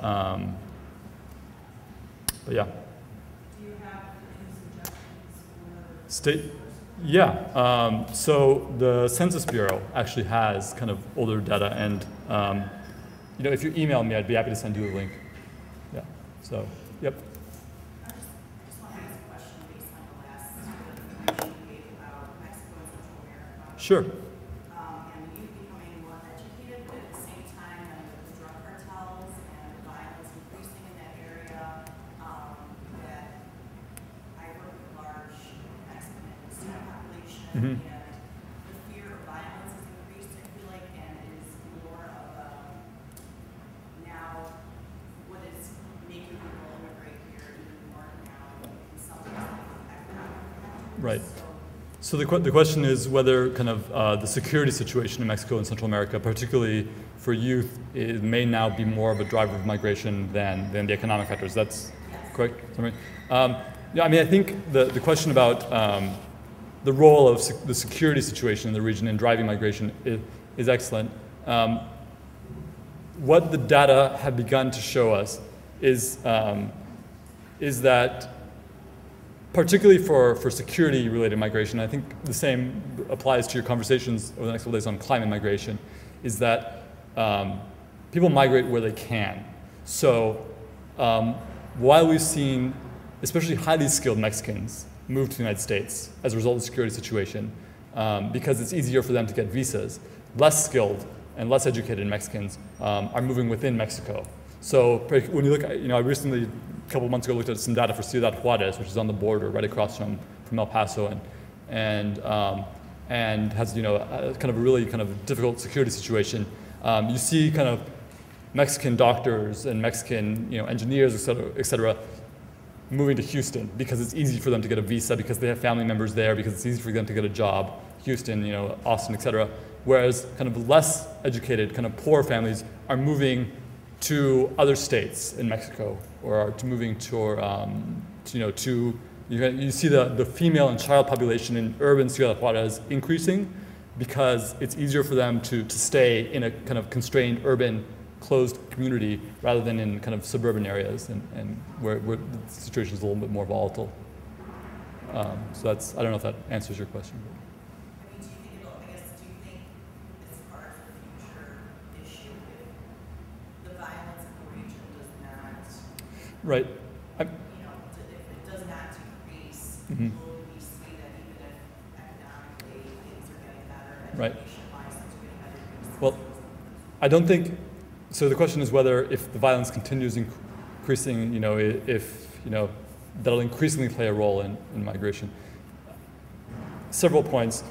S2: yeah.
S3: Do you have any suggestions for
S2: state? Yeah, so the Census Bureau actually has kind of older data, and if you email me, I'd be happy to send you a link. Yeah, so, yep.
S3: I just want to ask a question based on the last information you gave about Mexico and Central America.
S2: Sure.
S3: And the youth becoming more educated, but at the same time, the drug cartels and the violence increasing in that area, that I work with a large Mexican student population, and the fear of violence has increased, I feel like, and is more of a now what is making people immigrate here even more now in some ways like economic factors.
S2: Right. So the question is whether kind of the security situation in Mexico and Central America, particularly for youth, it may now be more of a driver of migration than the economic factors. That's correct? Yeah, I mean, I think the question about the role of the security situation in the region in driving migration is excellent. What the data have begun to show us is that particularly for security-related migration, I think the same applies to your conversations over the next couple days on climate migration, is that people migrate where they can. So while we've seen especially highly skilled Mexicans move to the United States as a result of the security situation, because it's easier for them to get visas, less skilled and less educated Mexicans are moving within Mexico. So when you look at, I recently, a couple of months ago, looked at some data for Ciudad Juarez, which is on the border right across from El Paso, and has, kind of a really kind of difficult security situation. You see kind of Mexican doctors and Mexican, engineers, et cetera, moving to Houston because it's easy for them to get a visa, because they have family members there, because it's easy for them to get a job, Houston, Austin, et cetera. Whereas kind of less educated, kind of poor families are moving to other states in Mexico, or are moving you see the female and child population in urban Ciudad Juarez increasing because it's easier for them to stay in a kind of constrained urban closed community rather than in kind of suburban areas and where the situation is a little bit more volatile. So I don't know if that answers your question.
S3: I mean, do you think as far as the future issue, if the violence in the region does not,
S2: right.
S3: if it does not decrease, will we see that even if economically things are getting better,
S2: right.
S3: education-wise things are getting better?
S2: Well, I don't think. So the question is whether, if the violence continues increasing, that'll increasingly play a role in migration. Several points.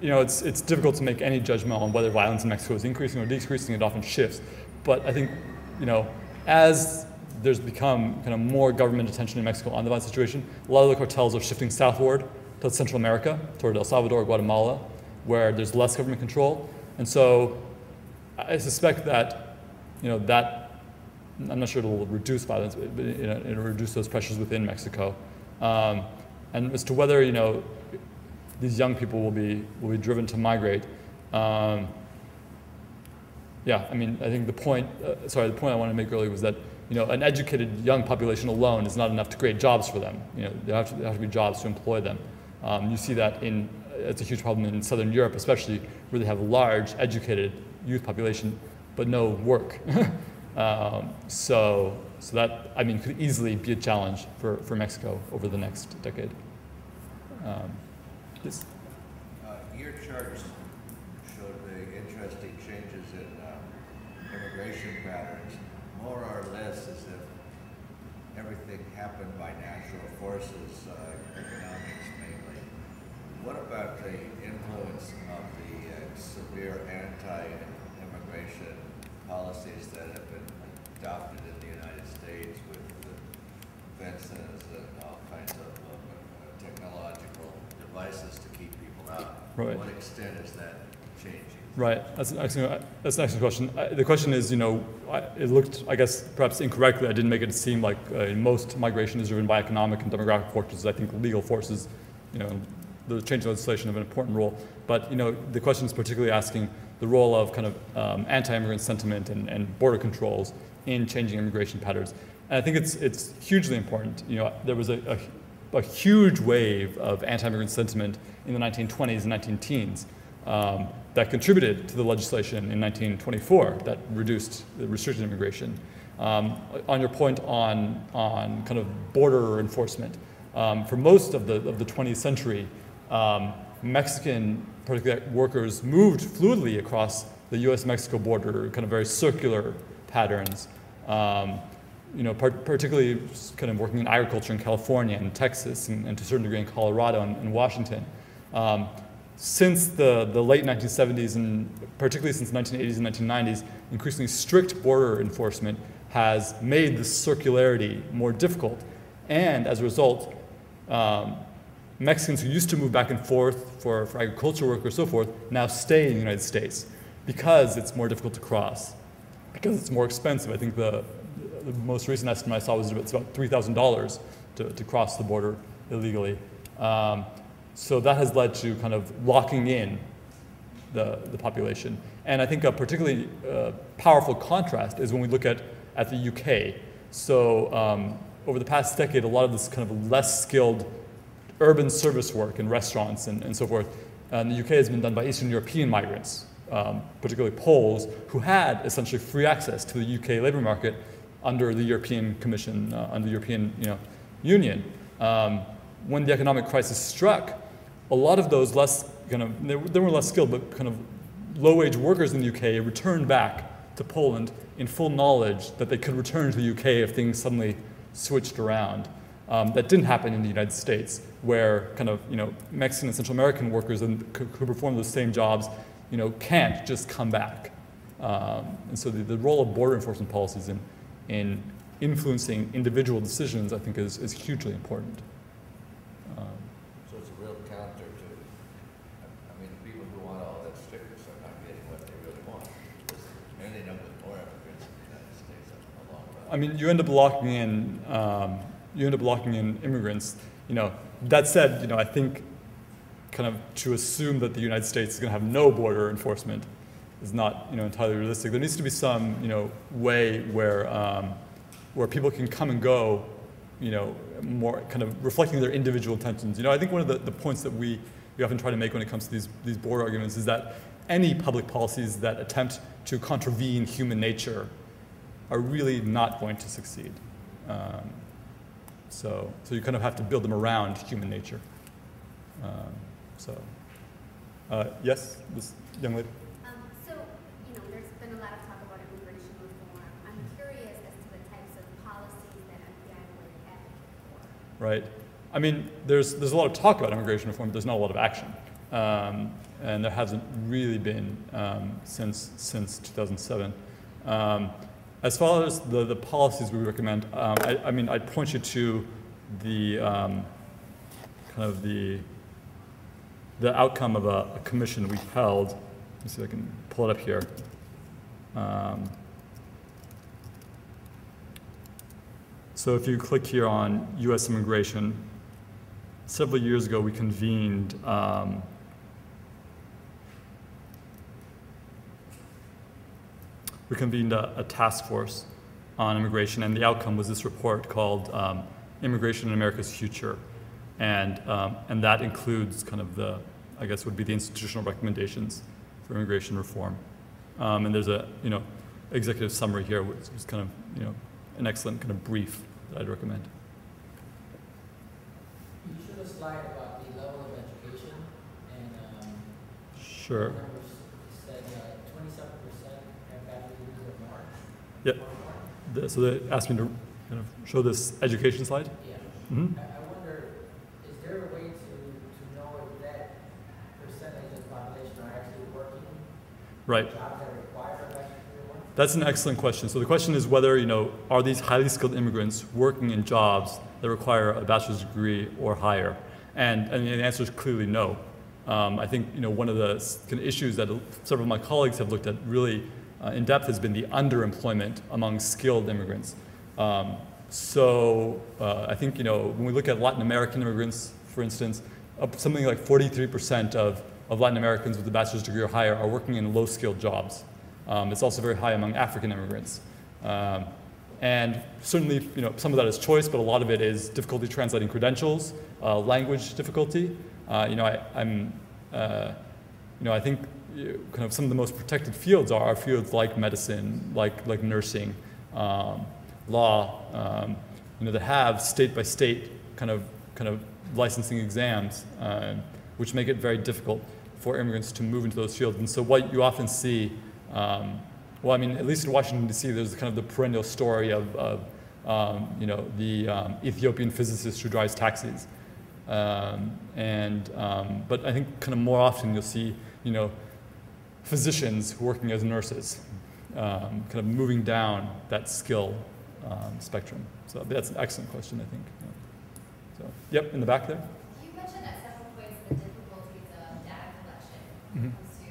S2: It's difficult to make any judgment on whether violence in Mexico is increasing or decreasing. It often shifts. But I think, as there's become kind of more government attention in Mexico on the violence situation, a lot of the cartels are shifting southward to Central America, toward El Salvador, Guatemala, where there's less government control. And so I suspect that, I'm not sure it'll reduce violence, but it'll reduce those pressures within Mexico. And as to whether, these young people will be driven to migrate, I think the point I wanted to make earlier was that, an educated young population alone is not enough to create jobs for them. There have to be jobs to employ them. You see that it's a huge problem in Southern Europe, especially, where they have a large educated youth population, but no work. So that, could easily be a challenge for Mexico over the next decade. Yes.
S4: Your charts showed the interesting changes in immigration patterns, more or less as if everything happened by natural forces, economics mainly. What about the influence of the severe anti-immigration policies that have been adopted in the United States with the fences and all kinds of technological devices to keep people out?
S2: Right.
S4: To what extent is that changing?
S2: Right. That's an excellent question. The question is, it looked, I guess, perhaps incorrectly. I didn't make it seem like most migration is driven by economic and demographic forces. I think legal forces, the change in legislation have an important role. But the question is particularly asking the role of kind of anti-immigrant sentiment and border controls in changing immigration patterns. And I think it's hugely important. There was a huge wave of anti-immigrant sentiment in the 1920s and 19-teens that contributed to the legislation in 1924 that restricted immigration. On your point on kind of border enforcement, for most of the 20th century, Mexican particularly workers moved fluidly across the U.S.-Mexico border, kind of very circular patterns. Particularly kind of working in agriculture in California and Texas, and to a certain degree in Colorado and Washington. Since the late 1970s, and particularly since the 1980s and 1990s, increasingly strict border enforcement has made the circularity more difficult. And as a result, Mexicans who used to move back and forth for agricultural work or so forth now stay in the United States because it's more difficult to cross, because it's more expensive. I think the most recent estimate I saw was it's about $3,000 to cross the border illegally. So that has led to kind of locking in the population. And I think a particularly powerful contrast is when we look at the UK. So over the past decade, a lot of this kind of less skilled urban service work in restaurants and so forth in the UK has been done by Eastern European migrants, particularly Poles, who had essentially free access to the UK labor market under the European Commission, under the European Union. When the economic crisis struck, a lot of those they were less skilled, but kind of low-wage workers in the UK returned back to Poland in full knowledge that they could return to the UK if things suddenly switched around. That didn't happen in the United States, where kind of Mexican and Central American workers who perform those same jobs can't just come back. And so the role of border enforcement policies in influencing individual decisions, I think, is hugely important.
S4: So it's a real counter to, I mean, the people who want all that strictness are not getting what they really want. Because ending up with more immigrants in the United States in the long run.
S2: I mean, you end up locking in immigrants. That said, I think kind of to assume that the United States is going to have no border enforcement is not entirely realistic. There needs to be some way where people can come and go, more kind of reflecting their individual intentions. I think one of the points that we often try to make when it comes to these border arguments is that any public policies that attempt to contravene human nature are really not going to succeed. So you kind of have to build them around human nature. Yes, this young lady.
S5: There's been a lot of talk about immigration reform. I'm curious as to the types of policies that MPI would advocate for.
S2: Right. I mean, there's a lot of talk about immigration reform, but there's not a lot of action. And there hasn't really been since 2007. As far as the policies we recommend, I mean, I'd point you to the kind of the outcome of a commission we held. Let me see if I can pull it up here. So if you click here on U.S. immigration, several years ago we convened a task force on immigration, and the outcome was this report called Immigration in America's Future. And that includes kind of I guess would be the institutional recommendations for immigration reform. And there's a, executive summary here, which is kind of, an excellent kind of brief that I'd recommend.
S6: You showed a slide about the level of education, and
S2: sure.
S6: the numbers said 27% have bachelor's degrees or more.
S2: Yep. So they asked me to kind of show this education slide.
S6: Yeah.
S2: Mm-hmm.
S6: I wonder, is there a way to know if that percentage of the population are actually working?
S2: Right.
S6: Jobs that require a bachelor's degree or more?
S2: That's an excellent question. So the question is whether, are these highly skilled immigrants working in jobs that require a bachelor's degree or higher? And the answer is clearly no. I think, one of the kind of issues that several of my colleagues have looked at really in depth has been the underemployment among skilled immigrants. I think, when we look at Latin American immigrants, for instance, something like 43% of Latin Americans with a bachelor's degree or higher are working in low-skilled jobs. It's also very high among African immigrants. And certainly, some of that is choice, but a lot of it is difficulty translating credentials, language difficulty. I think kind of some of the most protected fields are fields like medicine, like nursing, law, that have state by state kind of licensing exams, which make it very difficult for immigrants to move into those fields. And so what you often see, at least in Washington, D.C., there's kind of the perennial story of the Ethiopian physicist who drives taxis. But I think kind of more often you'll see, physicians working as nurses, kind of moving down that skill spectrum. So that's an excellent question, I think. So, yep, in the back there.
S5: You mentioned at several points the difficulties of data collection when it comes to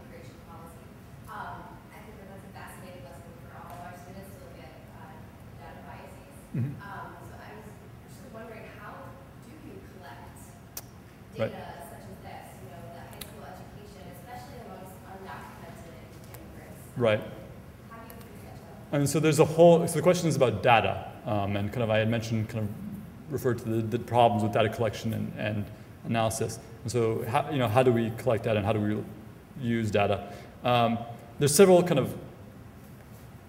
S5: immigration policy. I think that's a fascinating lesson for all of our students to look at data biases. So I was just wondering, how do you collect data such as this, the high school education, especially amongst undocumented immigrants?
S2: Right.
S5: How do you do that?
S2: So there's so the question is about data, and kind of I had mentioned referred to the problems with data collection and analysis. And so how do we collect data and how do we use data? There's several kind of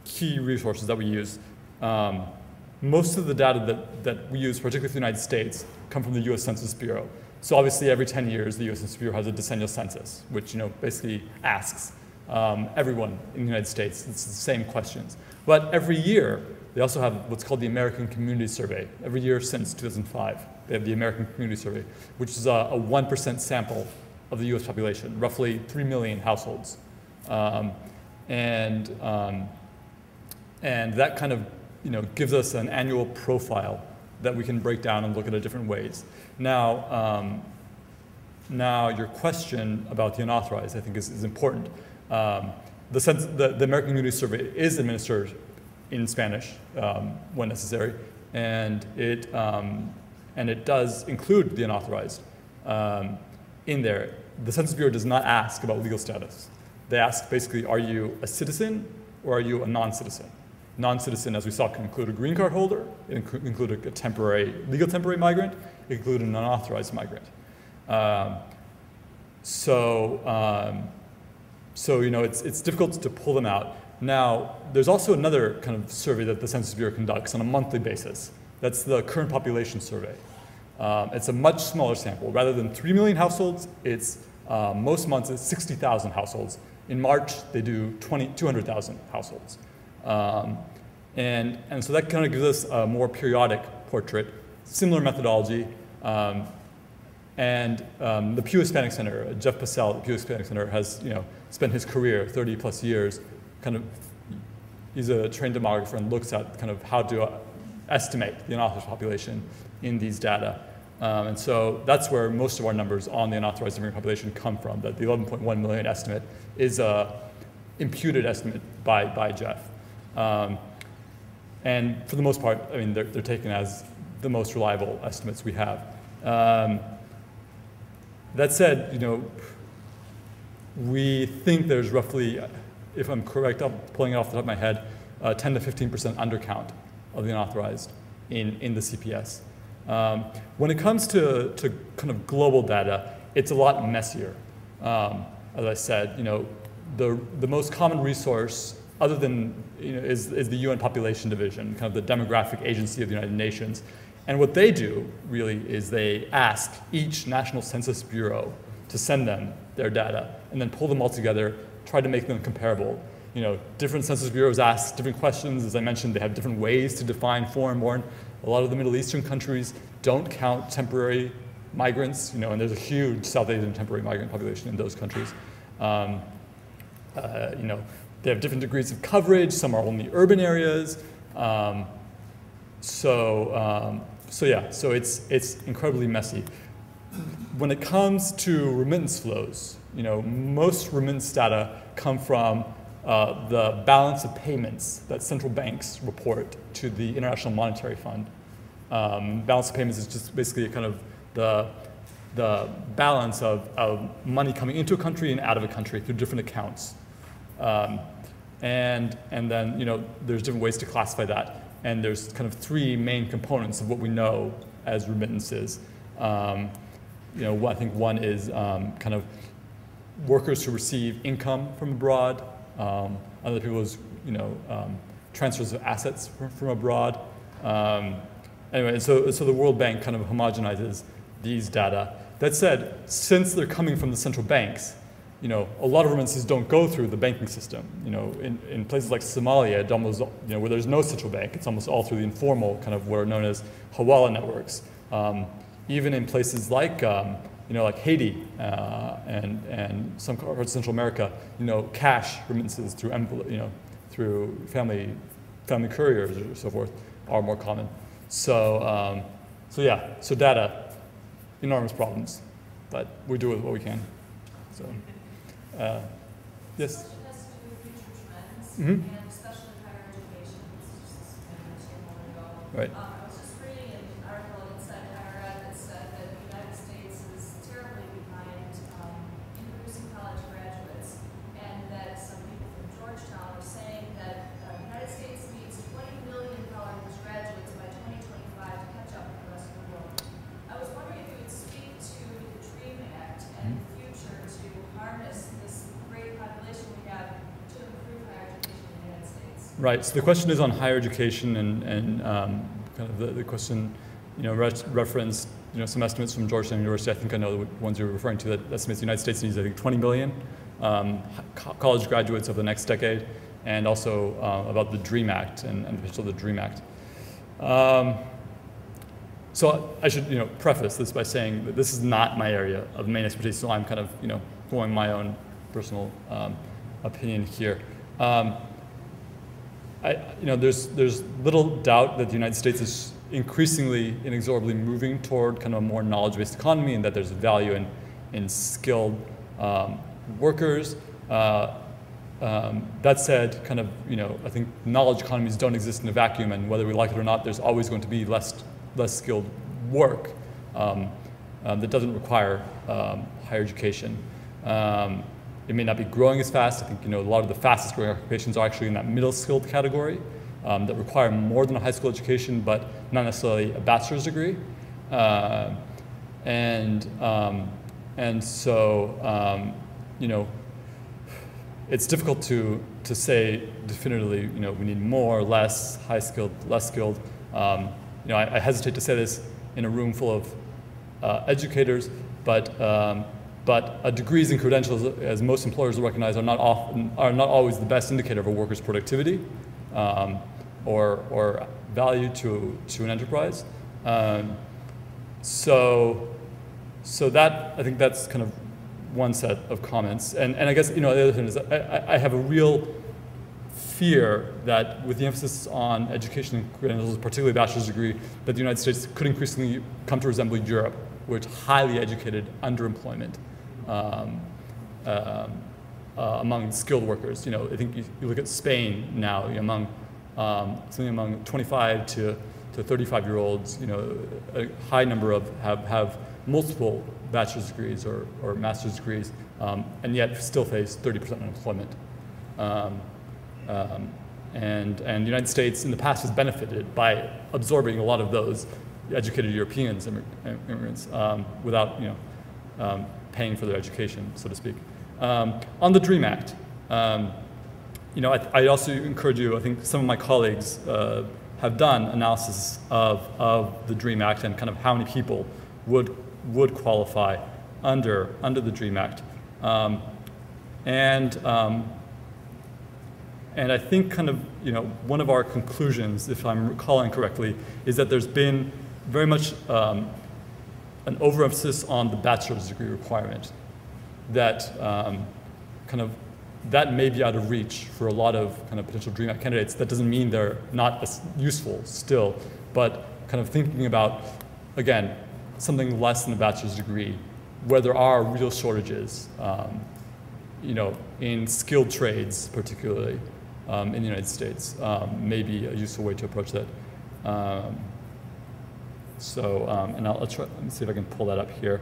S2: key resources that we use. Most of the data that we use, particularly for the United States, come from the US Census Bureau. So obviously every 10 years the US Census Bureau has a decennial census, which basically asks everyone in the United States, it's the same questions. But every year, they also have what's called the American Community Survey. Every year since 2005, they have the American Community Survey, which is a 1% sample of the US population, roughly 3 million households. And that kind of gives us an annual profile that we can break down and look at it different ways. Now your question about the unauthorized, I think, is important. The American Community Survey is administered in Spanish when necessary, and it does include the unauthorized in there. The Census Bureau does not ask about legal status. They ask basically, are you a citizen or are you a non-citizen? Non-citizen, as we saw, can include a green card holder, it can include a legal temporary migrant, it can include an unauthorized migrant. It's difficult to pull them out. Now, there's also another kind of survey that the Census Bureau conducts on a monthly basis. That's the current population survey. It's a much smaller sample. Rather than 3 million households, it's most months it's 60,000 households. In March, they do 200,000 households. And so that kind of gives us a more periodic portrait, similar methodology. The Pew Hispanic Center, Jeff Passell at the Pew Hispanic Center has spent his career, 30 plus years, he's a trained demographer and looks at kind of how to estimate the unauthorized population in these data. And so that's where most of our numbers on the unauthorized immigrant population come from, that the 11.1 million estimate is an imputed estimate by Jeff. And for the most part, they're taken as the most reliable estimates we have. That said, we think there's roughly, if I'm correct, I'm pulling it off the top of my head, 10 to 15% undercount of the unauthorized in the CPS. When it comes to kind of global data, it's a lot messier. As I said, the most common resource, other than is the UN Population Division, kind of the demographic agency of the United Nations. And what they do really is they ask each national census bureau to send them their data and then pull them all together, try to make them comparable. Different census bureaus ask different questions. As I mentioned, they have different ways to define foreign-born. A lot of the Middle Eastern countries don't count temporary migrants, and there's a huge South Asian temporary migrant population in those countries. They have different degrees of coverage. Some are only urban areas. So it's incredibly messy. When it comes to remittance flows, most remittance data come from the balance of payments that central banks report to the International Monetary Fund. Balance of payments is just basically kind of the balance of money coming into a country and out of a country through different accounts. and then there's different ways to classify that. And there's kind of three main components of what we know as remittances. I think one is kind of workers who receive income from abroad. Other people is transfers of assets from abroad. Anyway, so the World Bank kind of homogenizes these data. That said, since they're coming from the central banks, a lot of remittances don't go through the banking system. In places like Somalia, it almost, where there's no central bank, it's almost all through the informal kind of what are known as hawala networks. Even in places like, like Haiti and some parts of Central America, cash remittances through through family couriers or so forth are more common. So data, enormous problems, but we do with what we can. So, yes.
S3: This question has to do with future trends,
S2: Mm-hmm.
S3: and especially higher education. This is just a moment ago.
S2: Right.
S3: I was just reading an article inside Higher Ed that said that the United States is terribly behind introducing college graduates, and that some people from Georgetown are saying that the United States needs 20 million college graduates by 2025 to catch up with the rest of the world. I was wondering if you would speak to the DREAM Act and the future to harness this great population we have to improve higher education in the United States.
S2: Right. So the question is on higher education, and kind of the question, referenced some estimates from Georgetown University. I think I know the ones you're referring to. That estimates the United States needs, I think, 20 million college graduates over the next decade, and also about the DREAM Act and the potential of the DREAM Act. So I should preface this by saying that this is not my area of main expertise. So I'm kind of going my own personal opinion here. There's little doubt that the United States is increasingly, inexorably moving toward kind of a more knowledge-based economy, and that there's value in skilled workers. That said, kind of I think knowledge economies don't exist in a vacuum, and whether we like it or not, there's always going to be less skilled work that doesn't require higher education. It may not be growing as fast. I think a lot of the fastest growing occupations are actually in that middle skilled category that require more than a high school education, but not necessarily a bachelor's degree. So it's difficult to say definitively. We need more, less, high skilled, less skilled. I hesitate to say this in a room full of educators, but degrees and credentials, as most employers will recognize, are not always the best indicator of a worker's productivity or value to an enterprise. So that, I think that's kind of one set of comments. And I guess the other thing is I have a real fear that with the emphasis on education and credentials, particularly a bachelor's degree, that the United States could increasingly come to resemble Europe, where it's highly educated underemployment among skilled workers. I think you look at Spain now, among something among 25 to 35-year-olds, a high number of have multiple bachelor's degrees or master's degrees, and yet still face 30% unemployment. And the United States in the past has benefited by absorbing a lot of those educated Europeans, immigrants, without paying for their education, so to speak. On the DREAM Act, I also encourage you. I think some of my colleagues have done analysis of the DREAM Act and kind of how many people would qualify under the DREAM Act, and I think kind of one of our conclusions, if I'm recalling correctly, is that there's been very much an overemphasis on the bachelor's degree requirement. That that may be out of reach for a lot of kind of potential DREAM Act candidates. That doesn't mean they're not as useful still, but kind of thinking about, again, something less than a bachelor's degree, where there are real shortages, in skilled trades particularly in the United States, may be a useful way to approach that. And I'll try, let me see if I can pull that up here.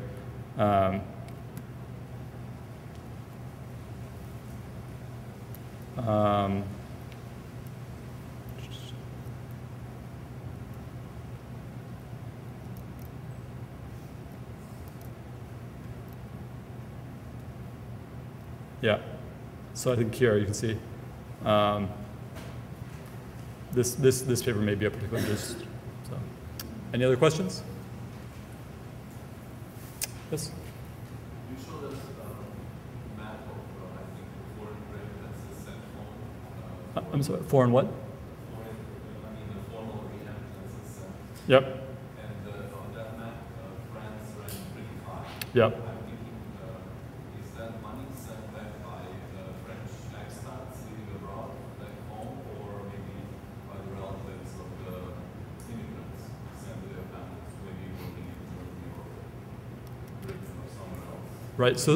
S2: Yeah. So I think here you can see this paper may be of particular interest. So, any other questions? Yes.
S7: You showed us a map of I think the foreign remittances sent home.
S2: I'm sorry. Foreign what?
S7: The formal remittances sent.
S2: Yep.
S7: And on that map, France ranked pretty high.
S2: Yep.
S7: I'm thinking, is that money sent back by French expats living abroad, back home, or maybe by the relatives of the immigrants sent to their families, maybe working in Germany or Britain or somewhere else?
S2: Right. So.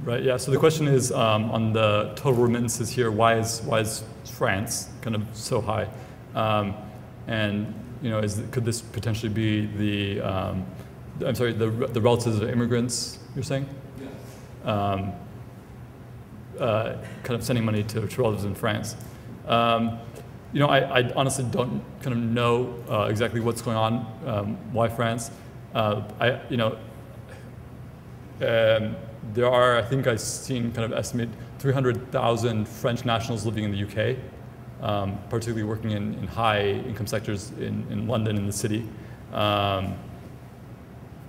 S2: Right. Yeah. So the question is on the total remittances here. Why is France kind of so high? And you know, could this potentially be the the relatives of immigrants? You're saying?
S7: Yes.
S2: Kind of sending money to relatives in France. You know, I honestly don't kind of know exactly what's going on. Why France? There are, I think I've seen kind of estimate 300,000 French nationals living in the UK, particularly working in high income sectors in London and the city.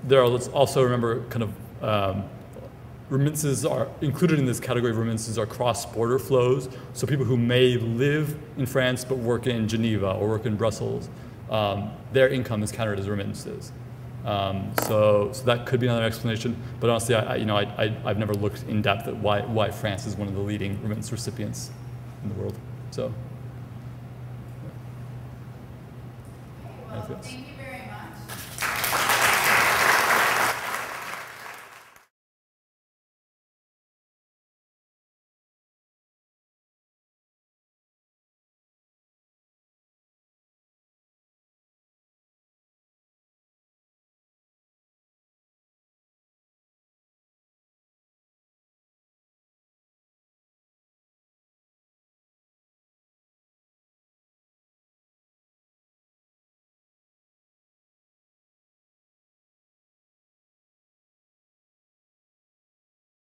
S2: Let's also remember kind of remittances are included in this category of remittances are cross-border flows. So people who may live in France but work in Geneva or work in Brussels, their income is counted as remittances. So that could be another explanation, but honestly, I've never looked in depth at why France is one of the leading remittance recipients in the world. So,
S1: Okay, well, thank you